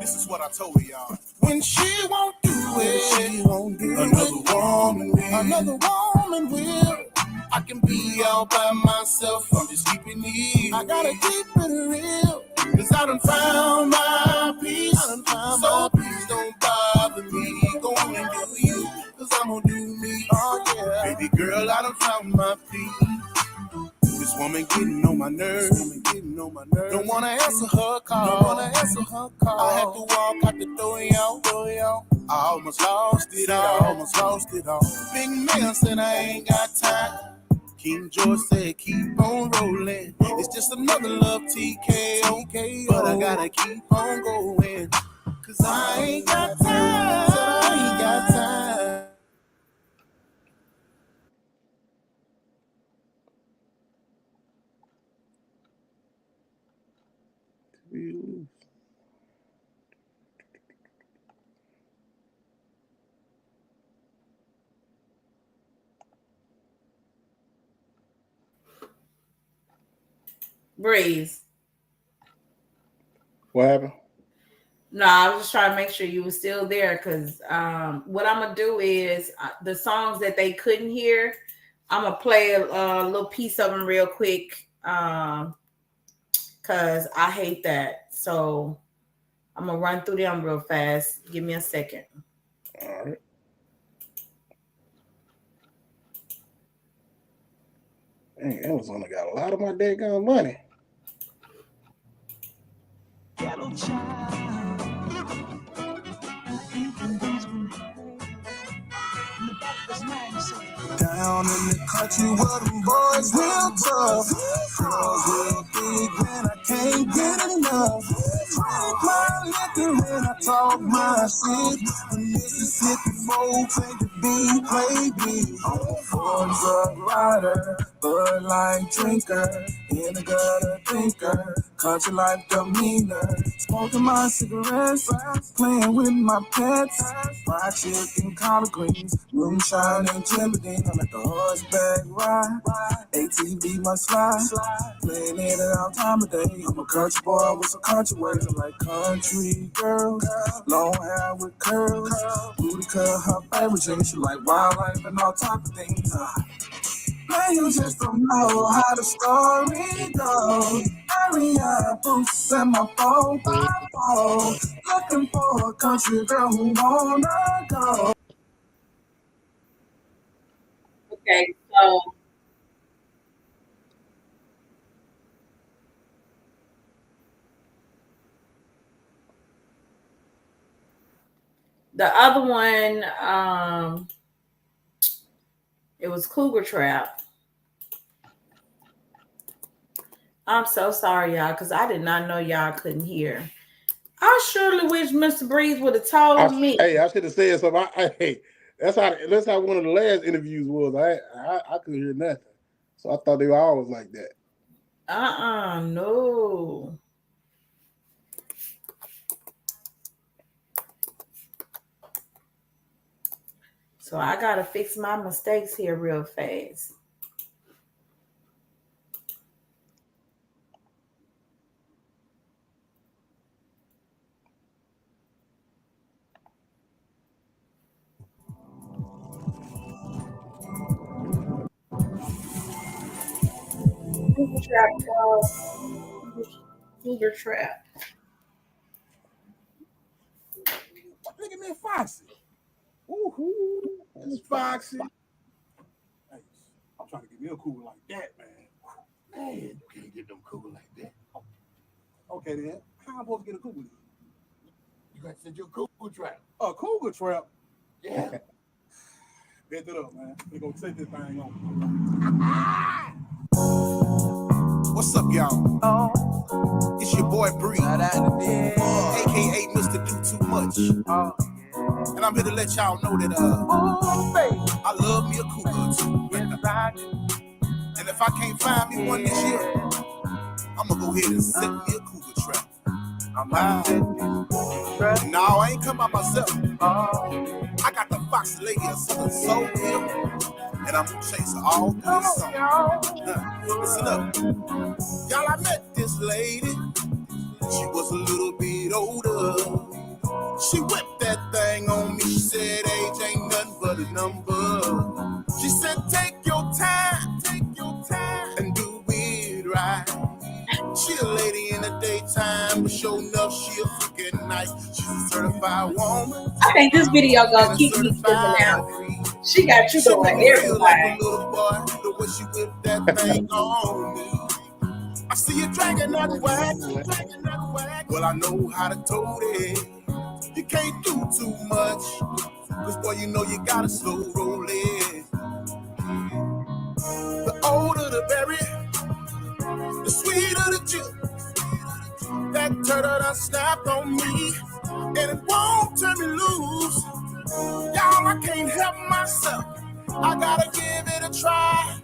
This is what I told her, y'all. When she won't do it, another woman will. I can be all by myself, I'm just keeping it. I gotta keep it real, cause I done found my peace. So please don't bother me. Go on and do you, cause I'm gonna do me. Oh yeah, baby girl, I done found my peace. This woman getting on my nerves. Don't wanna answer her call. I had to walk out the door, y'all. I almost lost it all. Big man said I ain't got time. King George said keep on rolling. It's just another love TKO, but I gotta keep on going, cause I ain't got time. Breeze. What happened? No, I was just trying to make sure you were still there, because what I'm gonna do is the songs that they couldn't hear, I'm gonna play a little piece of them real quick, because I hate that. So I'm gonna run through them real fast. Give me a second. All right. Dang, Amazon got a lot of my daggone money. Yellow child. Down in the country where them boys real tough, girls real big, man, I can't get enough. Drink my liquor and I talk my shit. The Mississippi folks ain't the beat, play beat. Born drug rider, Bud Light drinker, in the gutter thinker, country life demeanor. Smoking my cigarettes, playing with my pets, fried chicken, collard greens, moonshine and Jimmy. I'm at the horseback ride, ATV my slide, playing it at all time of day. I'm a country boy with some country ways. I like country girls, long hair with curls, booty cut her favorite jeans. She like wildlife and all type of things. you just don't know how the story goes. Area boots and my phone by phone. Looking for a country girl who wanna go. Okay, so the other one, it was Cougar Trap. I'm so sorry, y'all, because I did not know y'all couldn't hear. I surely wish Mr. Breeze would have told me. Hey, I should have said something. Hey, that's how one of the last interviews was. I couldn't hear nothing, so I thought they were always like that. No. So I gotta fix my mistakes here real fast. Cougar Trap, Cougar Trap. Look at me, Foxy. Woohoo! That's Foxy. Hey, I'm trying to get me a cougar like that, man. Man, you can't get them cougar like that. Okay, then. How am I supposed to get a cougar? You got to send your cougar trap. A cougar trap? Yeah. Bet it up, man. We're going to take this thing on. What's up, y'all? It's your boy Bree, aka Mr. Do Too Much. And I'm here to let y'all know that I love me a cougar too. And if I can't find me one this year, I'm gonna go ahead and set me a cougar trap. No, I ain't come by myself. I got the Foxy lady of Southern Soul here, and I'm gonna chase her all through this song. Listen up. Y'all, I met this lady. She was a little bit older. She whipped that thing on me. She said age ain't nothing but a number. She said take your time, and do it right. She a lady in the daytime, but sure enough, she a freak at night. She's a certified woman. I think this video gonna keep me flipping out. She got you going everywhere. Like a little boy, the way she whipped that thing on me. I see you dragging that whack. Well, I know how to tote it. You can't do too much, cause boy, you know you gotta slow roll it. The older the berry, the sweeter the juice. That turtle done snapped on me, and it won't turn me loose. Y'all, I can't help myself. I gotta give it a try.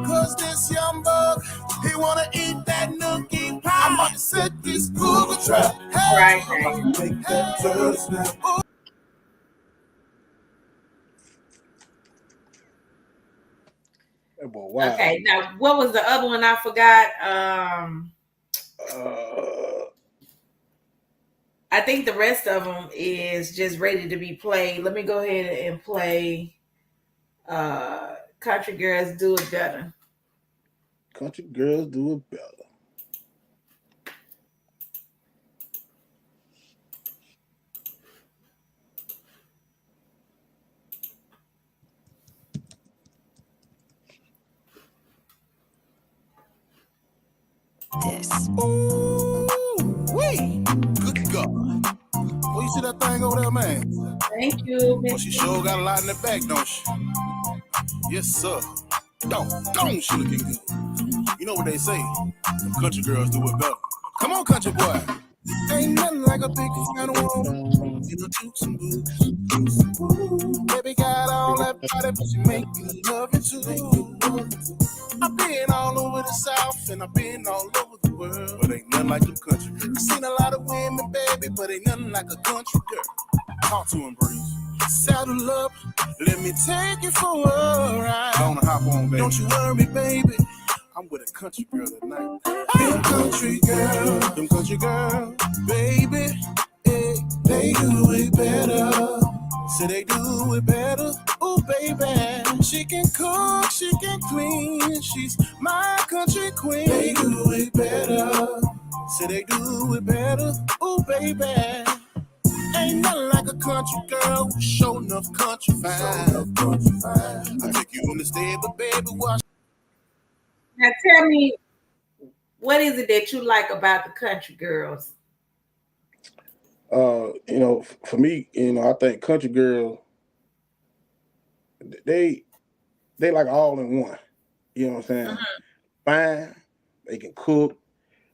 Cause this young bug, he wanna eat that nookie pie. I'm about to set this cougar trap. Hey, Right. I'm about to make that turtle snap. That boy, wow. Okay, now what was the other one I forgot? I think the rest of them is just ready to be played. Let me go ahead and play Country Girls Do It Better. Country Girls Do It Better. This. Ooh, wee. Good God. Well, you see that thing over there, man? Thank you, Well, she sure got a lot in the back, don't she? Yes, sir. Don't she looking good? You know what they say? Them country girls do it better. Come on, country boy. Ain't nothing like a big fan woman. You know, juice and booze. Baby got all that body, but she make me love it too. I've been all over the South and I've been all over the world, but ain't nothing like them country girls. I've seen a lot of women, baby, but ain't nothing like a country girl. Talk to him, Breeze. Saddle up, let me take you for a ride. Gonna hop on, baby. Don't you worry, baby. I'm with a country girl tonight. Them country girls, baby, they do it better. Say they do it better. Ooh. Ooh, baby, she can cook, she can clean. She's my country queen. They do it better. Say they do it better. Ooh, baby, ain't nothing like a country girl. Show enough country fine. I think you understand, but baby, watch. Now tell me, what is it that you like about the country girls? For me, I think country girls, they like all in one. You know what I'm saying? Fine, they can cook.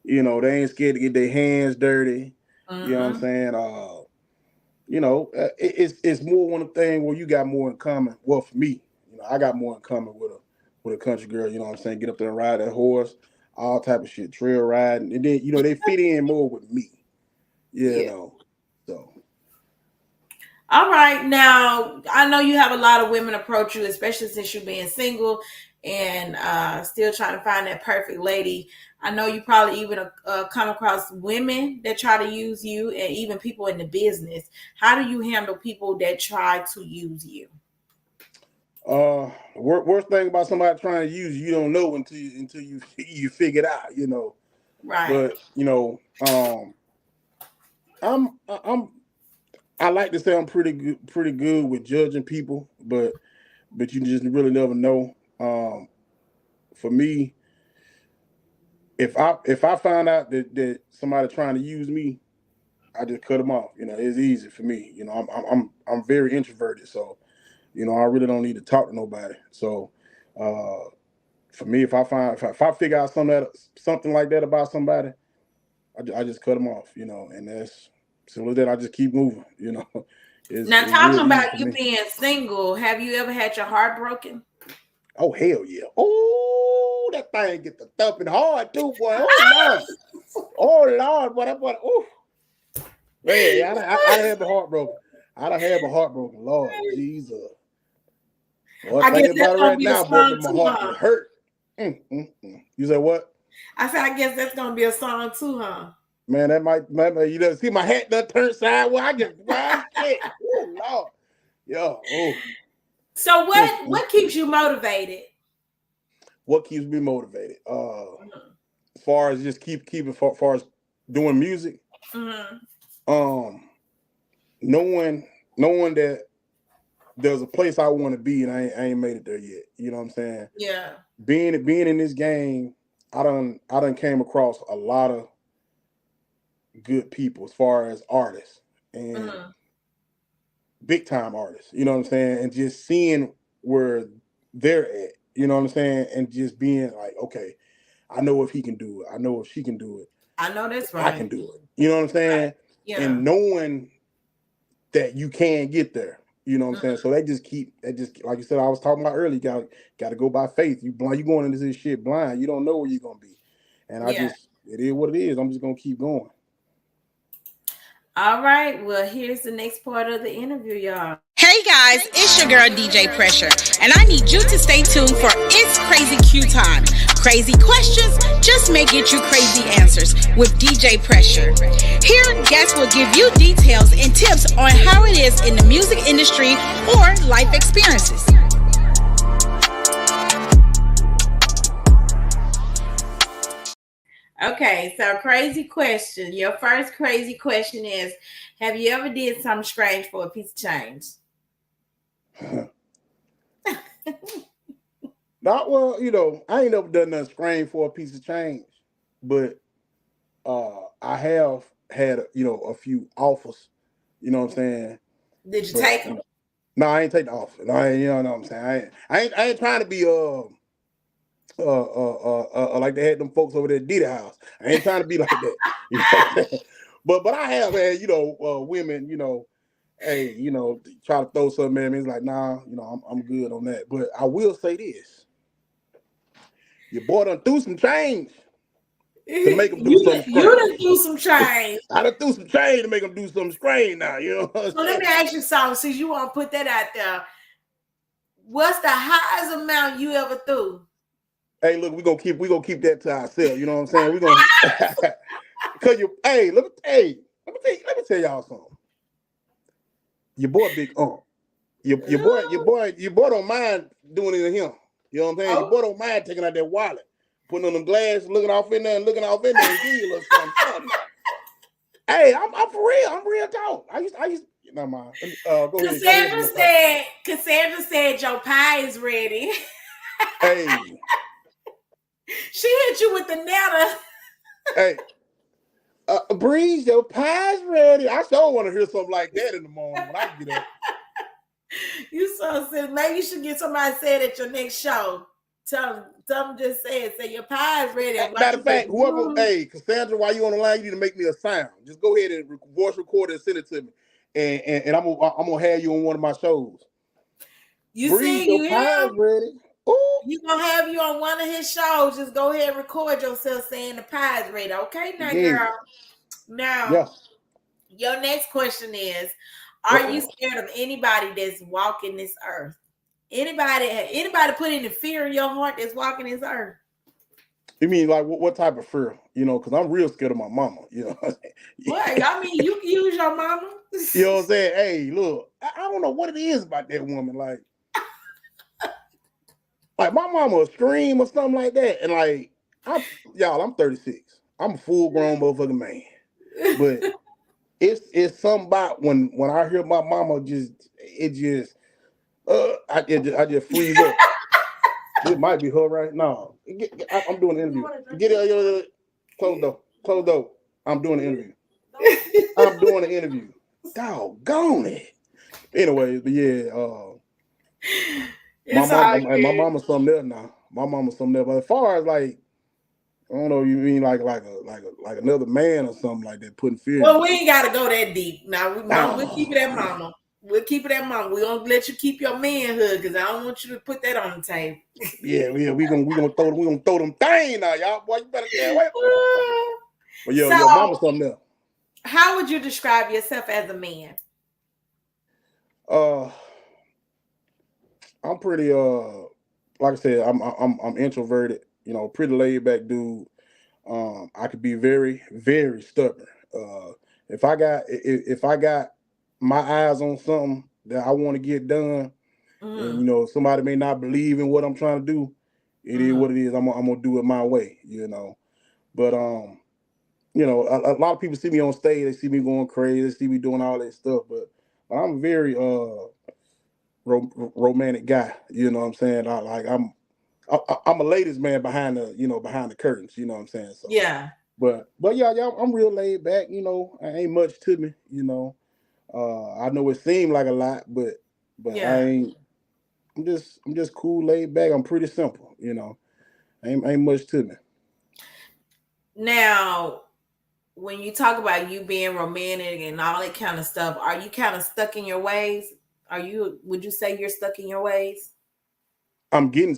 They ain't scared to get their hands dirty. You know what I'm saying? It's more one of the things where you got more in common. Well, for me, I got more in common with a country girl. You know what I'm saying? Get up there and ride that horse, all type of shit, trail riding, and then they fit in more with me. So. All right, now I know you have a lot of women approach you, especially since you're being single and still trying to find that perfect lady. I know you probably even come across women that try to use you, and even people in the business. How do you handle people that try to use you? Worst thing about somebody trying to use you don't know until you figure it out. Right. But I like to say I'm pretty good with judging people, but you just really never know. For me, if I find out that somebody trying to use me, I just cut them off. It's easy for me. I'm very introverted, so I really don't need to talk to nobody. So for me, if I figure out something like that about somebody, I just cut them off. And that's simple as that. I just keep moving. Now, talking about you being single, have you ever had your heart broken? Oh, hell yeah. Oh, that thing get the thumping hard too, boy. Oh, Lord. Oh, Lord. What? Oh. Man, I had my heart broken. I done had my heart broken. Lord Jesus. Well, I guess that's going to be a song too, my heart hurt. You said what? I said, I guess that's going to be a song too, huh? Man, that might you done see my hat done turn sideways. I just, shit. Oh, Lord. Yeah. Oh. So what keeps you motivated? What keeps me motivated? As far as just keeping far as doing music, knowing that there's a place I want to be and I ain't made it there yet. You know what I'm saying? Yeah. Being in this game, I done came across a lot of good people as far as artists and big time artists. You know what I'm saying? And just seeing where they're at. You know what I'm saying? And just being like, okay, I know if he can do it. I know if she can do it. I know that's right. I can do it. You know what I'm saying? Right. Yeah. And knowing that you can get there. You know what I'm saying? So that just like you said, I was talking about earlier, got to go by faith. You going into this shit blind. You don't know where you're gonna be. And it is what it is. I'm just gonna keep going. All right. Well, here's the next part of the interview, y'all. Hey guys, it's your girl DJ Pressure, and I need you to stay tuned for It's Crazy Q Time. Crazy questions just may get you crazy answers with DJ Pressure. Here, guests will give you details and tips on how it is in the music industry or life experiences. Okay, so crazy question. Your first crazy question is, have you ever did something strange for a piece of change? Not well, I ain't never done nothing strange for a piece of change, but I have had a few offers. You know what I'm saying? Did you take them? No, I ain't take the offer. No, you know what I'm saying. I ain't trying to be like they had them folks over there at Diddy House. I ain't trying to be like that. You know what I'm saying? But I have had women hey, try to throw something at me. It's like, nah, I'm good on that. But I will say this. Your boy done threw some change to make him do something strange. You done threw some change. I done threw some change to make him do something strange now. You know what I'm saying? Let me ask you something, since you want to put that out there. What's the highest amount you ever threw? Hey, look, we gonna keep that to ourselves. You know what I'm saying? We're gonna because let me tell y'all something. Your boy Big Your boy don't mind doing it to him. You know what I'm saying? Your boy don't mind taking out that wallet, putting on them glasses, looking off in there, and give you a little something. Hey, I'm for real. I'm real talk. I used. Never mind. Go ahead. Cassandra said your pie is ready. Hey. She hit you with the netta. Hey. Breeze, your pie's ready. I sure want to hear something like that in the morning when I get up. You so silly. Maybe you should get somebody to say it at your next show. Tell them just say your pie is ready. Matter of fact, whoever, hey, Cassandra, while you on the line, you need to make me a sound. Just go ahead and voice record it and send it to me. And I'm gonna have you on one of my shows. You Breeze, see, your pie's ready. Ooh. You gonna have you on one of his shows. Just go ahead and record yourself saying the pie is ready. Okay, now, girl. Now, your next question is: are you scared of anybody that's walking this earth? Anybody put any fear in your heart that's walking this earth? You mean like what type of fear? You know, because I'm real scared of my mama. You know. What? I mean, you can use your mama. You know what I'm saying? Hey, look, I don't know what it is about that woman. Like my mama will scream or something like that, and like I'm 36. I'm a full grown motherfucking man, but it's something about when I hear my mama I just freeze up. It might be her right now. I'm doing an interview. Get it, close door. I'm doing an interview. Doggone it. Anyways, but yeah, my mama's something else now. My mama's something else. But as far as like, I don't know, you mean like another man or something like that putting fear. Well, we ain't gotta go that deep. Now we'll keep it at mama. We'll keep it at mama. We don't let you keep your manhood because I don't want you to put that on the table. Yeah, we gonna throw them things now, y'all. Boy, you better stay away. But your mama's something else. How would you describe yourself as a man? I'm pretty like I said, I'm introverted, you know, pretty laid back dude. I could be very, very stubborn. If I got my eyes on something that I want to get done, and you know, somebody may not believe in what I'm trying to do, it is what it is. I'm gonna do it my way, you know. But you know, a lot of people see me on stage, they see me going crazy, they see me doing all that stuff, but I'm a very romantic guy, you know what I'm saying? I'm a ladies man behind the curtains, you know what I'm saying? So yeah. But yeah, I'm real laid back, you know. I ain't much to me, you know. I know it seemed like a lot, but yeah. I'm just cool, laid back. I'm pretty simple, you know. Ain't much to me. Now, when you talk about you being romantic and all that kind of stuff, are you kind of stuck in your ways? Would you say you're stuck in your ways? I'm getting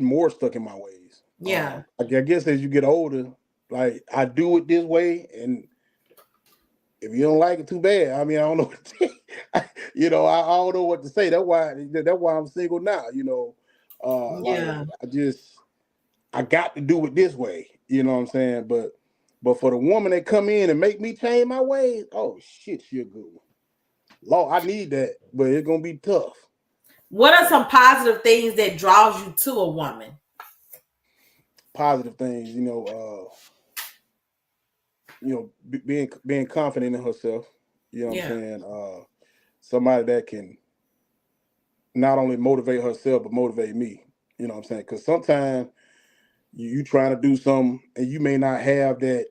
more stuck in my ways. Yeah. I guess as you get older, like I do it this way, and if you don't like it, too bad. I mean, I don't know what to say. You know, I don't know what to say. That's why I'm single now, you know. Yeah. Like, I got to do it this way, you know what I'm saying? But for the woman that come in and make me change my ways, oh shit, she a good one. Lord, I need that, but it's gonna be tough. What are some positive things that draws you to a woman? Positive things, you know, being confident in herself. You know what I'm saying? Somebody that can not only motivate herself but motivate me. You know what I'm saying? Because sometimes you trying to do something and you may not have the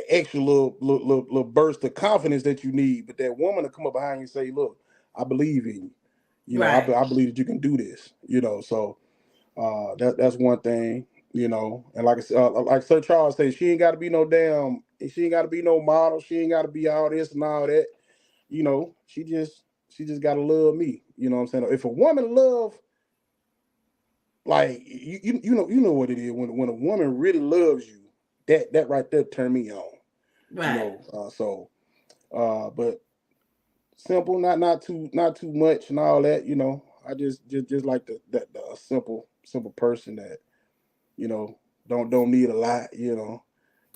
extra little burst of confidence that you need, but that woman to come up behind you and say, "Look, I believe in you. You know, right. I believe that you can do this." You know, so that's one thing. You know, and like I said, like Sir Charles says, she ain't got to be no model. She ain't got to be all this and all that. You know, she just got to love me. You know what I'm saying? If a woman love, like you know what it is when a woman really loves you, that right there turn me on. Right. You know, but simple, not too much and all that. You know, I just like the simple person that, you know, don't need a lot, you know,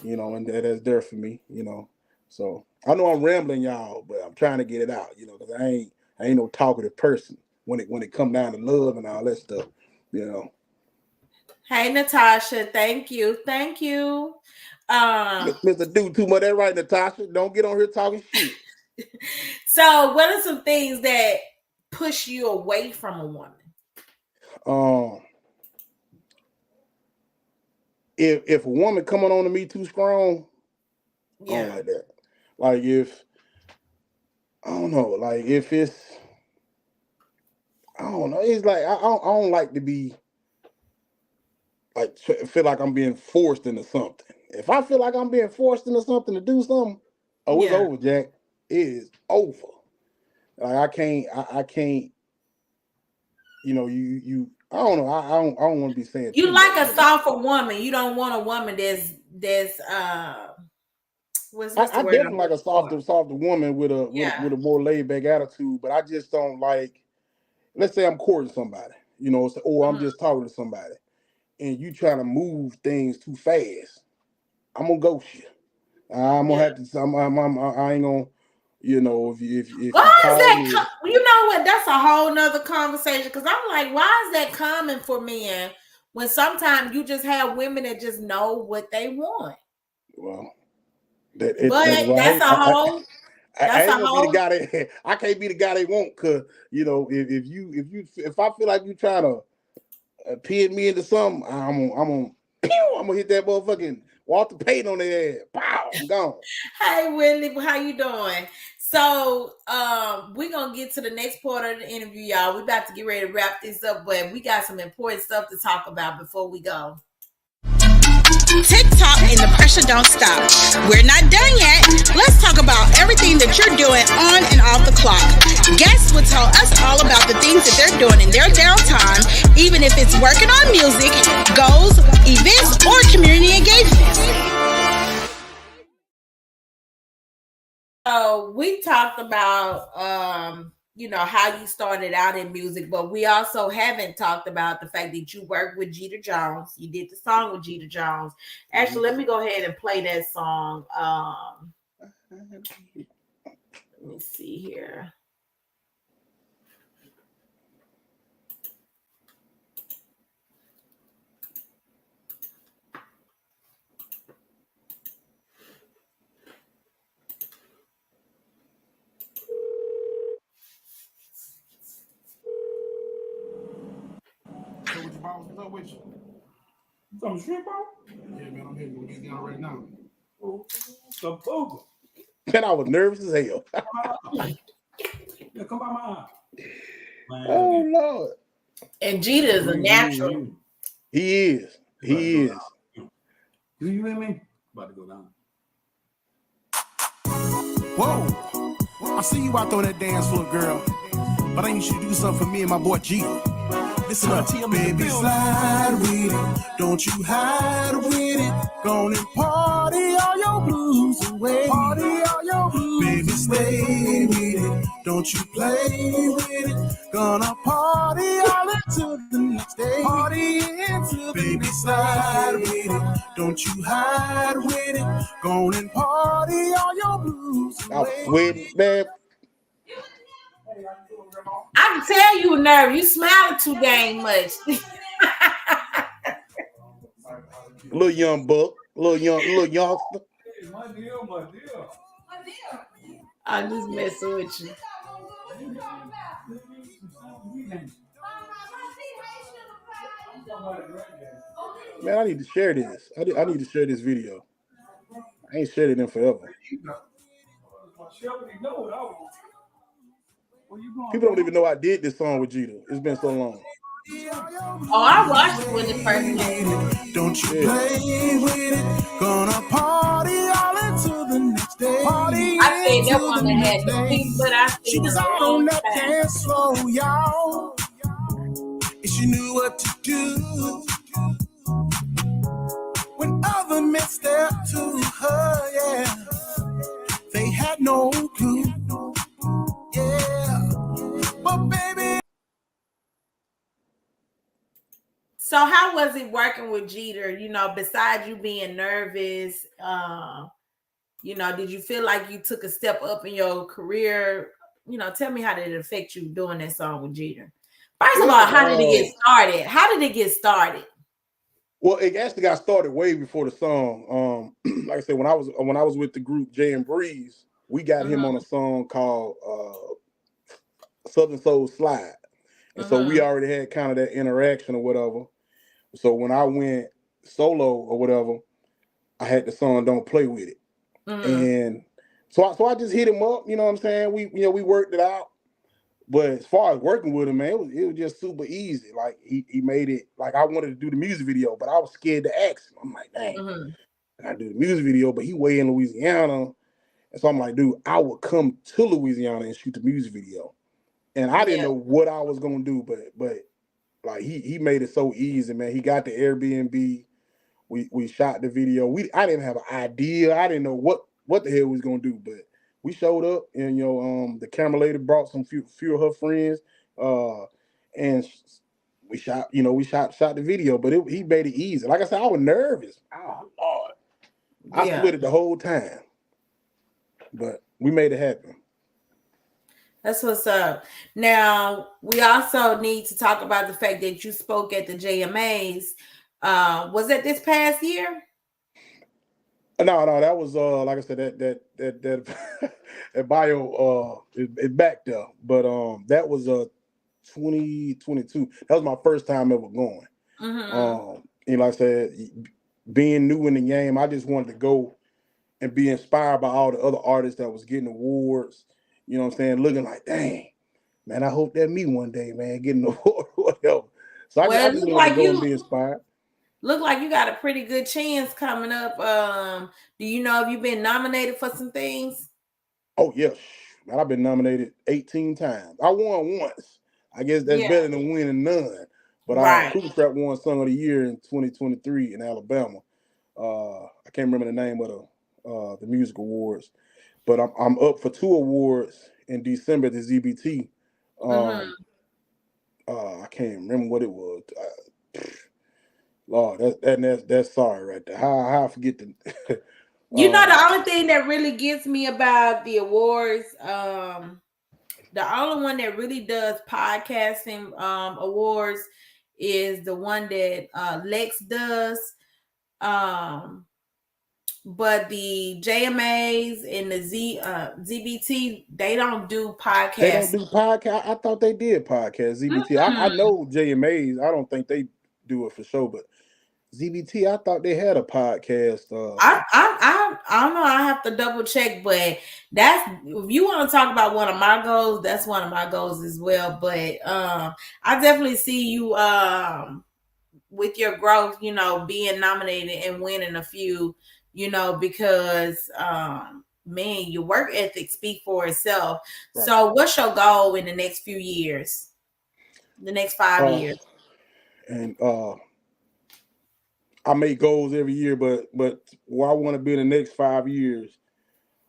and that's there for me, you know. So I know I'm rambling, y'all, but I'm trying to get it out, you know, because I I ain't no talkative person when it come down to love and all that stuff, you know. Hey, Natasha, thank you. Mr. Do too much. That right, Natasha. Don't get on here talking shit. So what are some things that push you away from a woman? If a woman coming on to me too strong, I don't like that. Like if I don't know, like if it's I don't know, it's like I don't like to be like feel like I'm being forced into something. If I feel like I'm being forced into something to do something, it's over, Jack. It is over. Like I can't. You know, you. I don't know. I don't want to be saying. You like a softer woman. You don't want a woman that's what's the I word? definitely like a softer woman with a more laid back attitude. But I just don't like. Let's say I'm courting somebody, you know, or I'm just talking to somebody, and you trying to move things too fast. I'm gonna ghost you. I'm gonna have to. I ain't gonna. You know, if why is that? You know what? That's a whole nother conversation. Because I'm like, why is that common for men when sometimes you just have women that just know what they want? Well, that's a whole. I ain't gonna be the guy I can't be the guy they want, because you know if I feel like you trying to pin me into something, I'm gonna hit that motherfucking Walter Payton on their ass. Pow, I'm gone. Hey Willie, how you doing? So we're gonna get to the next part of the interview, y'all. We're about to get ready to wrap this up, but we got some important stuff to talk about before we go. TikTok and the pressure don't stop. We're not done yet. Let's talk about everything that you're doing on and off the clock. Guests will tell us all about the things that they're doing in their downtime, even if it's working on music, goals, events, or community engagements. So we talked about you know, how you started out in music, but we also haven't talked about the fact that you worked with Jeter Jones. You did the song with Jeter Jones. Actually, let me go ahead and play that song. Let me see here. What's up with you? Some shrimp ball? Yeah, man, I'm here in Louisiana right now. Oh, some booger. Man, I was nervous as hell. Yeah, come by my house. Oh Lord. And Jeter is a natural. He is. He is. Do you hear me? About to go down. Whoa. I see you out there on that dance floor, girl. But I need you to do something for me and my boy Jeter. Listen up, baby, slide with it. Don't you hide with it. Go and party all your blues away. Party all your blues. Baby, stay with it. Don't you play with it. Gonna party all into the next day. Party into the baby, slide with it. Don't you hide with it. Go and party all your blues away. I'm sweating, man. I can tell you nervous. You smiling too dang much. Little young buck, little youngster. My deal. I'm just messing with you. Man, I need to share this. I need to share this video. I ain't shared it in forever. People don't even know I did this song with Jeter. It's been so long. Oh, I watched it when it first came. Don't you play with it. Gonna party all into the next day. Party I think that woman had the pink, but I she was out on that dance floor, y'all. And she knew what to do. When other men stepped to her, yeah, they had no clue. Yeah, but baby. So how was it working with Jeter? You know, besides you being nervous, you know, did you feel like you took a step up in your career, tell me how did it affect you doing that song with Jeter? First of all, how did it get started? How did it get started? Well, it actually got started way before the song. Like I said, when I was with the group Jay and Breeze, we got him on a song called Southern Soul Slide. And so we already had kind of that interaction or whatever. So when I went solo or whatever, I had the song Don't Play With It. And so I just hit him up, you know what I'm saying? We worked it out. But as far as working with him, man, it was just super easy. Like he made it like I wanted to do the music video, but I was scared to ask him. I'm like, dang, I do the music video, but he way in Louisiana. And so I'm like, dude, I would come to Louisiana and shoot the music video. And I didn't know what I was gonna do, but like he made it so easy, man. He got the Airbnb. We shot the video. I didn't have an idea. I didn't know what the hell we was gonna do, but we showed up, and the camera lady brought some few of her friends, and we shot the video. But he made it easy. Like I said, I was nervous. Oh Lord, I sweated the whole time, but we made it happen. That's what's up. Now, we also need to talk about the fact that you spoke at the JMAs. Was that this past year? No, that was like I said, that bio is back there. But that was 2022. That was my first time ever going. Like I said, being new in the game, I just wanted to go and be inspired by all the other artists that was getting awards. You know what I'm saying? Looking like, dang, man, I hope that me one day, man, getting an award or whatever. So I just wanted to go and be inspired. Look like you got a pretty good chance coming up. Do you know if you've been nominated for some things? Oh, yeah. Man, I've been nominated 18 times. I won once. I guess that's better than winning none. But Cooper Trap won Song of the Year in 2023 in Alabama. I can't remember the name of the music awards. But I'm up for 2 awards in December at the ZBT. I can't remember what it was. Lord, that's sorry right there. How I forget the. The only thing that really gets me about the awards, the only one that really does podcasting awards is the one that Lex does. But the JMAs and the ZBT, they don't do podcasts. They don't do podcast. I thought they did podcast. ZBT. I know JMAs. I don't think they do it for sure, but ZBT, I thought they had a podcast. I don't know. I have to double check, but if you want to talk about one of my goals, that's one of my goals as well. But I definitely see you with your growth, being nominated and winning a few. Because man, your work ethic speak for itself. Right. So what's your goal in the next few years? The next 5 years? And I make goals every year, but where I want to be in the next 5 years,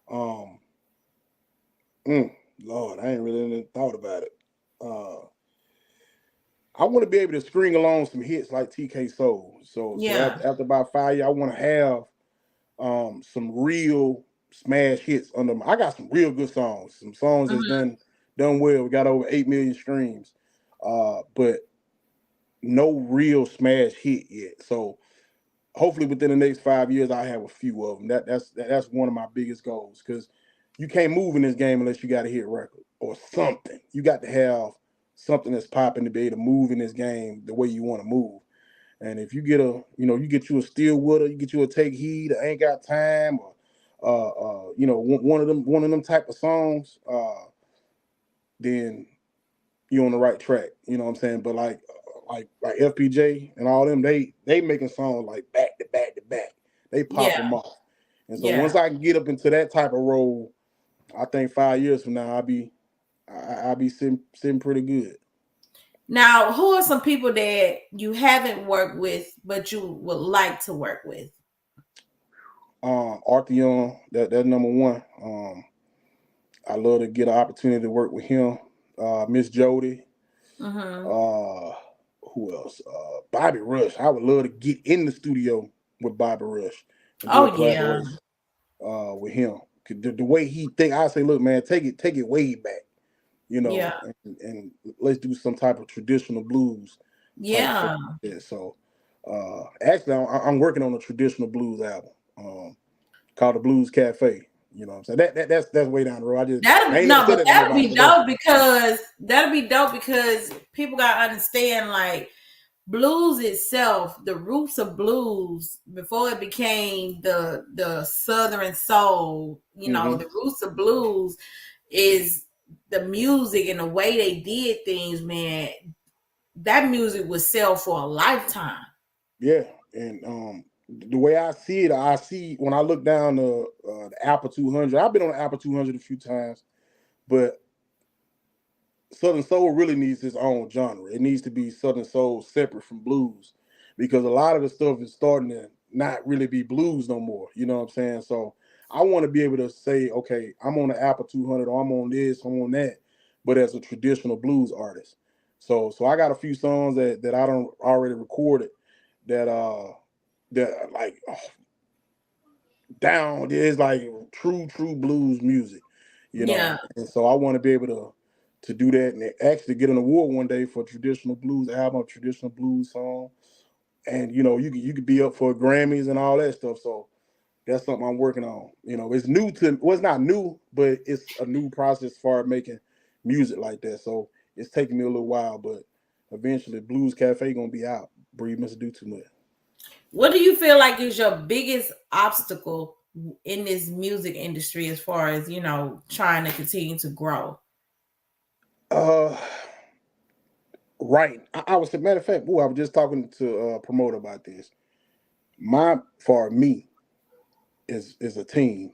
Lord, I ain't really even thought about it. I want to be able to string along some hits like TK Soul. So after about 5 years, I want to have some real smash hits under I got some real good songs. Some songs that's done well. We got over 8 million streams. But no real smash hit yet. So hopefully within the next 5 years, I have a few of them. That's one of my biggest goals, because you can't move in this game unless you got a hit record or something. You got to have something that's popping to be able to move in this game the way you want to move. And if you get you get you a Stillwater, you get you a Take Heed, or Ain't Got Time, or one of them type of songs, then you're on the right track. You know what I'm saying? But like FPJ and all them, they making songs like back to back to back. They pop them off. And so once I can get up into that type of role, I think 5 years from now I'll be sitting pretty good. Now, who are some people that you haven't worked with but you would like to work with? Arthur Young, that's number one. I love to get an opportunity to work with him. Miss Jody. Who else? Bobby Rush. I would love to get in the studio with Bobby Rush. With him. The way he think, I say, look, man, take it way back. you know, Yeah. and let's do some type of traditional blues type Yeah. stuff like that. So actually I'm working on a traditional blues album called the Blues Cafe. You know what I'm saying? That's way down the road. I ain't never said that to That'll nobody. be dope because people gotta understand, like, blues itself, the roots of blues before it became the Southern soul, the roots of blues is the music and the way they did things, man. That music would sell for a lifetime. Yeah, and the way I see it, I see when I look down the Apple 200. I've been on the Apple 200 a few times, but Southern soul really needs its own genre. It needs to be Southern soul separate from blues, because a lot of the stuff is starting to not really be blues no more. You know what I'm saying? So I want to be able to say, okay, I'm on the Apple 200, or I'm on this, I'm on that, but as a traditional blues artist. So I got a few songs that I don't already recorded that like down. It's like true blues music, Yeah. And so I want to be able to do that and actually get an award one day for traditional blues album, traditional blues song, and you could be up for Grammys and all that stuff. So that's something I'm working on. It's new it's not new, but it's a new process for making music like that. So it's taking me a little while, but eventually Blues Cafe gonna be out. Breathe Must Do Too Much. What do you feel like is your biggest obstacle in this music industry as far as, trying to continue to grow? Right. I was, matter of fact, I was just talking to a promoter about this. For me is a team.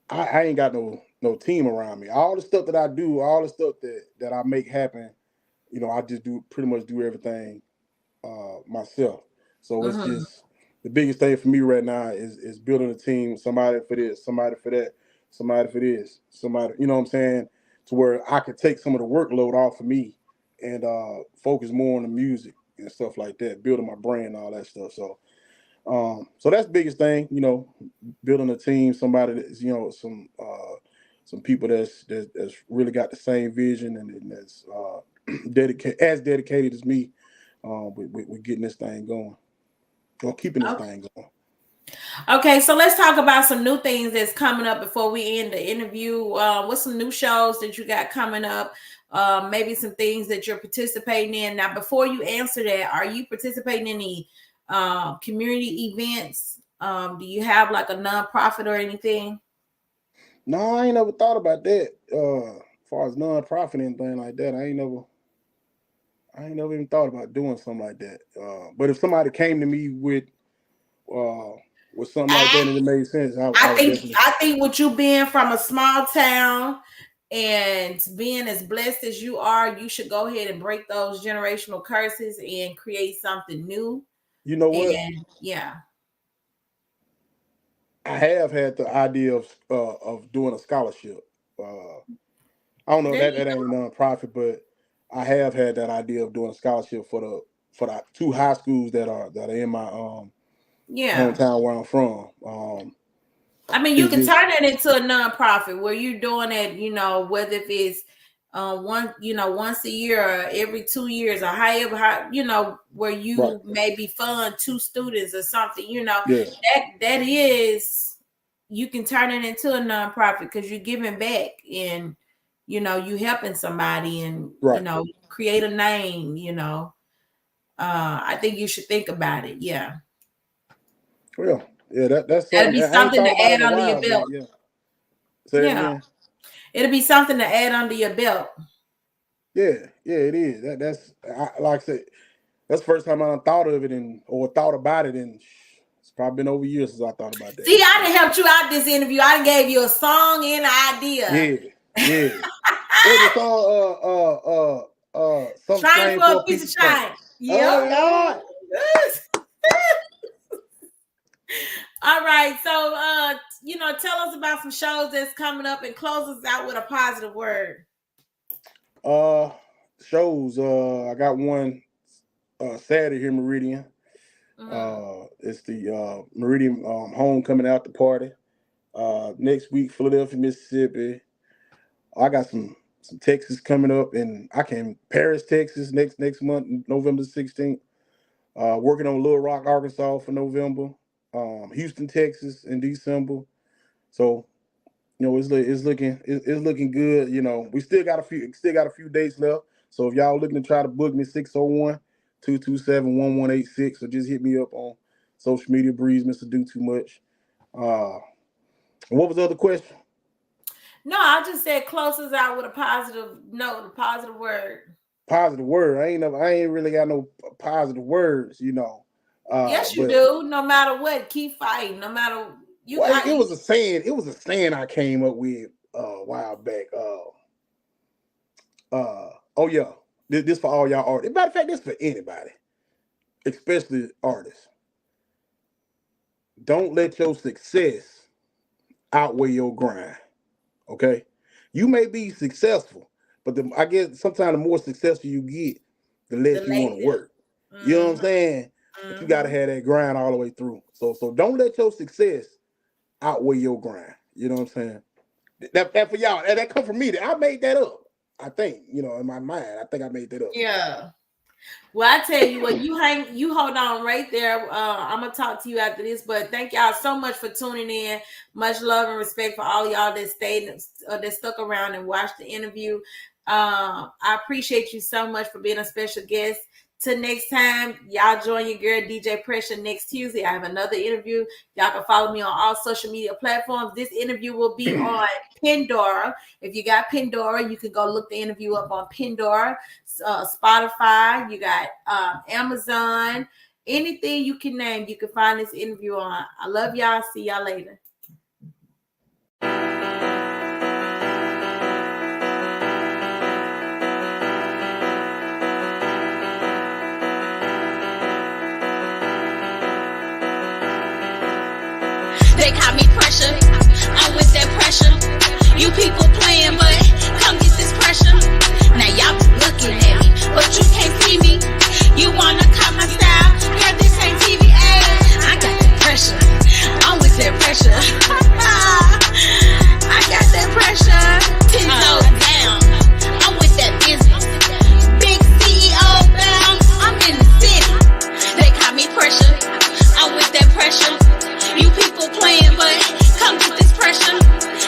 I ain't got no team around me. All the stuff that I do, all the stuff that I make happen, I just pretty much do everything myself. So it's just the biggest thing for me right now is building a team. Somebody for this, somebody for that, somebody for this, somebody. You know what I'm saying? To where I could take some of the workload off of me and focus more on the music and stuff like that, building my brand and all that stuff. So that's the biggest thing, building a team, somebody that's, some people that's really got the same vision and that's dedicated as me with getting this thing going, or keeping this thing going. Okay, so let's talk about some new things that's coming up before we end the interview. What's some new shows that you got coming up? Maybe some things that you're participating in. Now, before you answer that, are you participating in any community events? Do you have like a nonprofit or anything? No, I ain't never thought about that. As far as nonprofit and anything like that, I ain't never even thought about doing something like that. But if somebody came to me with something like that and it made sense, I think with you being from a small town and being as blessed as you are, you should go ahead and break those generational curses and create something new. You know what? And yeah, I have had the idea of doing a scholarship. I don't know, that ain't a nonprofit, but I have had that idea of doing a scholarship for the two high schools that are in my hometown where I'm from. I mean, you can turn it into a nonprofit where you're doing it, whether if it's once a year or every 2 years or however, where you maybe fund 2 students or something, that is, you can turn it into a nonprofit because you're giving back and, you helping somebody and, create a name, I think you should think about it. Yeah. Well, yeah, that's that'd be something to add under your belt. Yeah. Say it again. It'll be something to add under your belt. Yeah, it is. Like I said, that's the first time I thought of it or thought about it, and it's probably been over years since I thought about that. See, I done helped you out this interview. I done gave you a song and an idea. Yeah. What's the song? Trying for a piece of shine. Yeah. Oh, Lord. All right, so tell us about some shows that's coming up and close us out with a positive word. Shows. I got one Saturday here in Meridian. It's the Meridian homecoming out the party. Next week, Philadelphia, Mississippi. I got some Texas coming up, and I can Paris, Texas next month, November 16th. Working on Little Rock, Arkansas for November. Houston, Texas in December. So, you know, it's looking good. You know, we still got a few dates left. So if y'all looking to try to book me, 601-227-1186, or just hit me up on social media, Breeze, Mr. Do Too Much. What was the other question? No, I just said close us out with a positive note, a positive word. Positive word. I ain't really got no positive words, you know. Yes, you do. No matter what, keep fighting. No matter it was a saying. It was a saying I came up with a while back. Oh yeah, this for all y'all artists. Matter of fact, this for anybody, especially artists. Don't let your success outweigh your grind. Okay, you may be successful, but I guess sometimes the more successful you get, the less you want to work. Mm-hmm. You know what I'm saying? Mm-hmm. But you gotta have that grind all the way through. So don't let your success outweigh your grind. You know what I'm saying? That for y'all. That come from me. I made that up. I think, you know, in my mind, I think I made that up. Yeah. Well, I tell you what, you hold on right there. I'm gonna talk to you after this, but thank y'all so much for tuning in. Much love and respect for all y'all that stayed, that stuck around and watched the interview. I appreciate you so much for being a special guest. Till next time, y'all join your girl DJ Pressure next Tuesday. I have another interview. Y'all can follow me on all social media platforms. This interview will be on Pandora. If you got Pandora, you can go look the interview up on Pandora, Spotify. You got Amazon. Anything you can name, you can find this interview on. I love y'all. See y'all later. They call me pressure. I'm with that pressure. You people playing, but come get this pressure. Now y'all be looking at me, but you can't see me. You wanna cop my style? Girl, this ain't TVA. I got that pressure. I'm with that pressure. I got that pressure. 10 toes down. I'm with that business. Big CEO bound. I'm in the city. They call me pressure. I'm with that pressure. You people playing, but come get this pressure.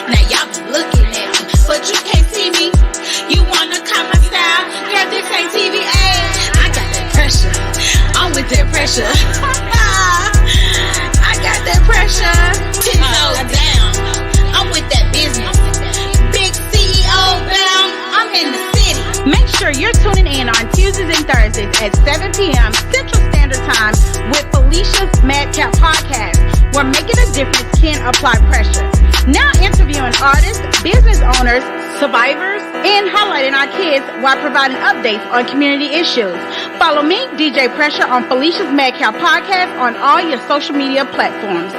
Now y'all be looking at me, but you can't see me. You wanna cop my style? Girl, this ain't TVA. I got that pressure. I'm with that pressure. I got that pressure. 10 toes down. I'm with that business. Big CEO bound. I'm in the city. Make sure you're tuning in on Tuesdays and Thursdays at 7 p.m. Central Standard Time with Felicia's Madcap Podcast, where making a difference can apply pressure. Now interviewing artists, business owners, survivors, and highlighting our kids while providing updates on community issues. Follow me, DJ Pressure, on Felicia's Madcap Podcast on all your social media platforms.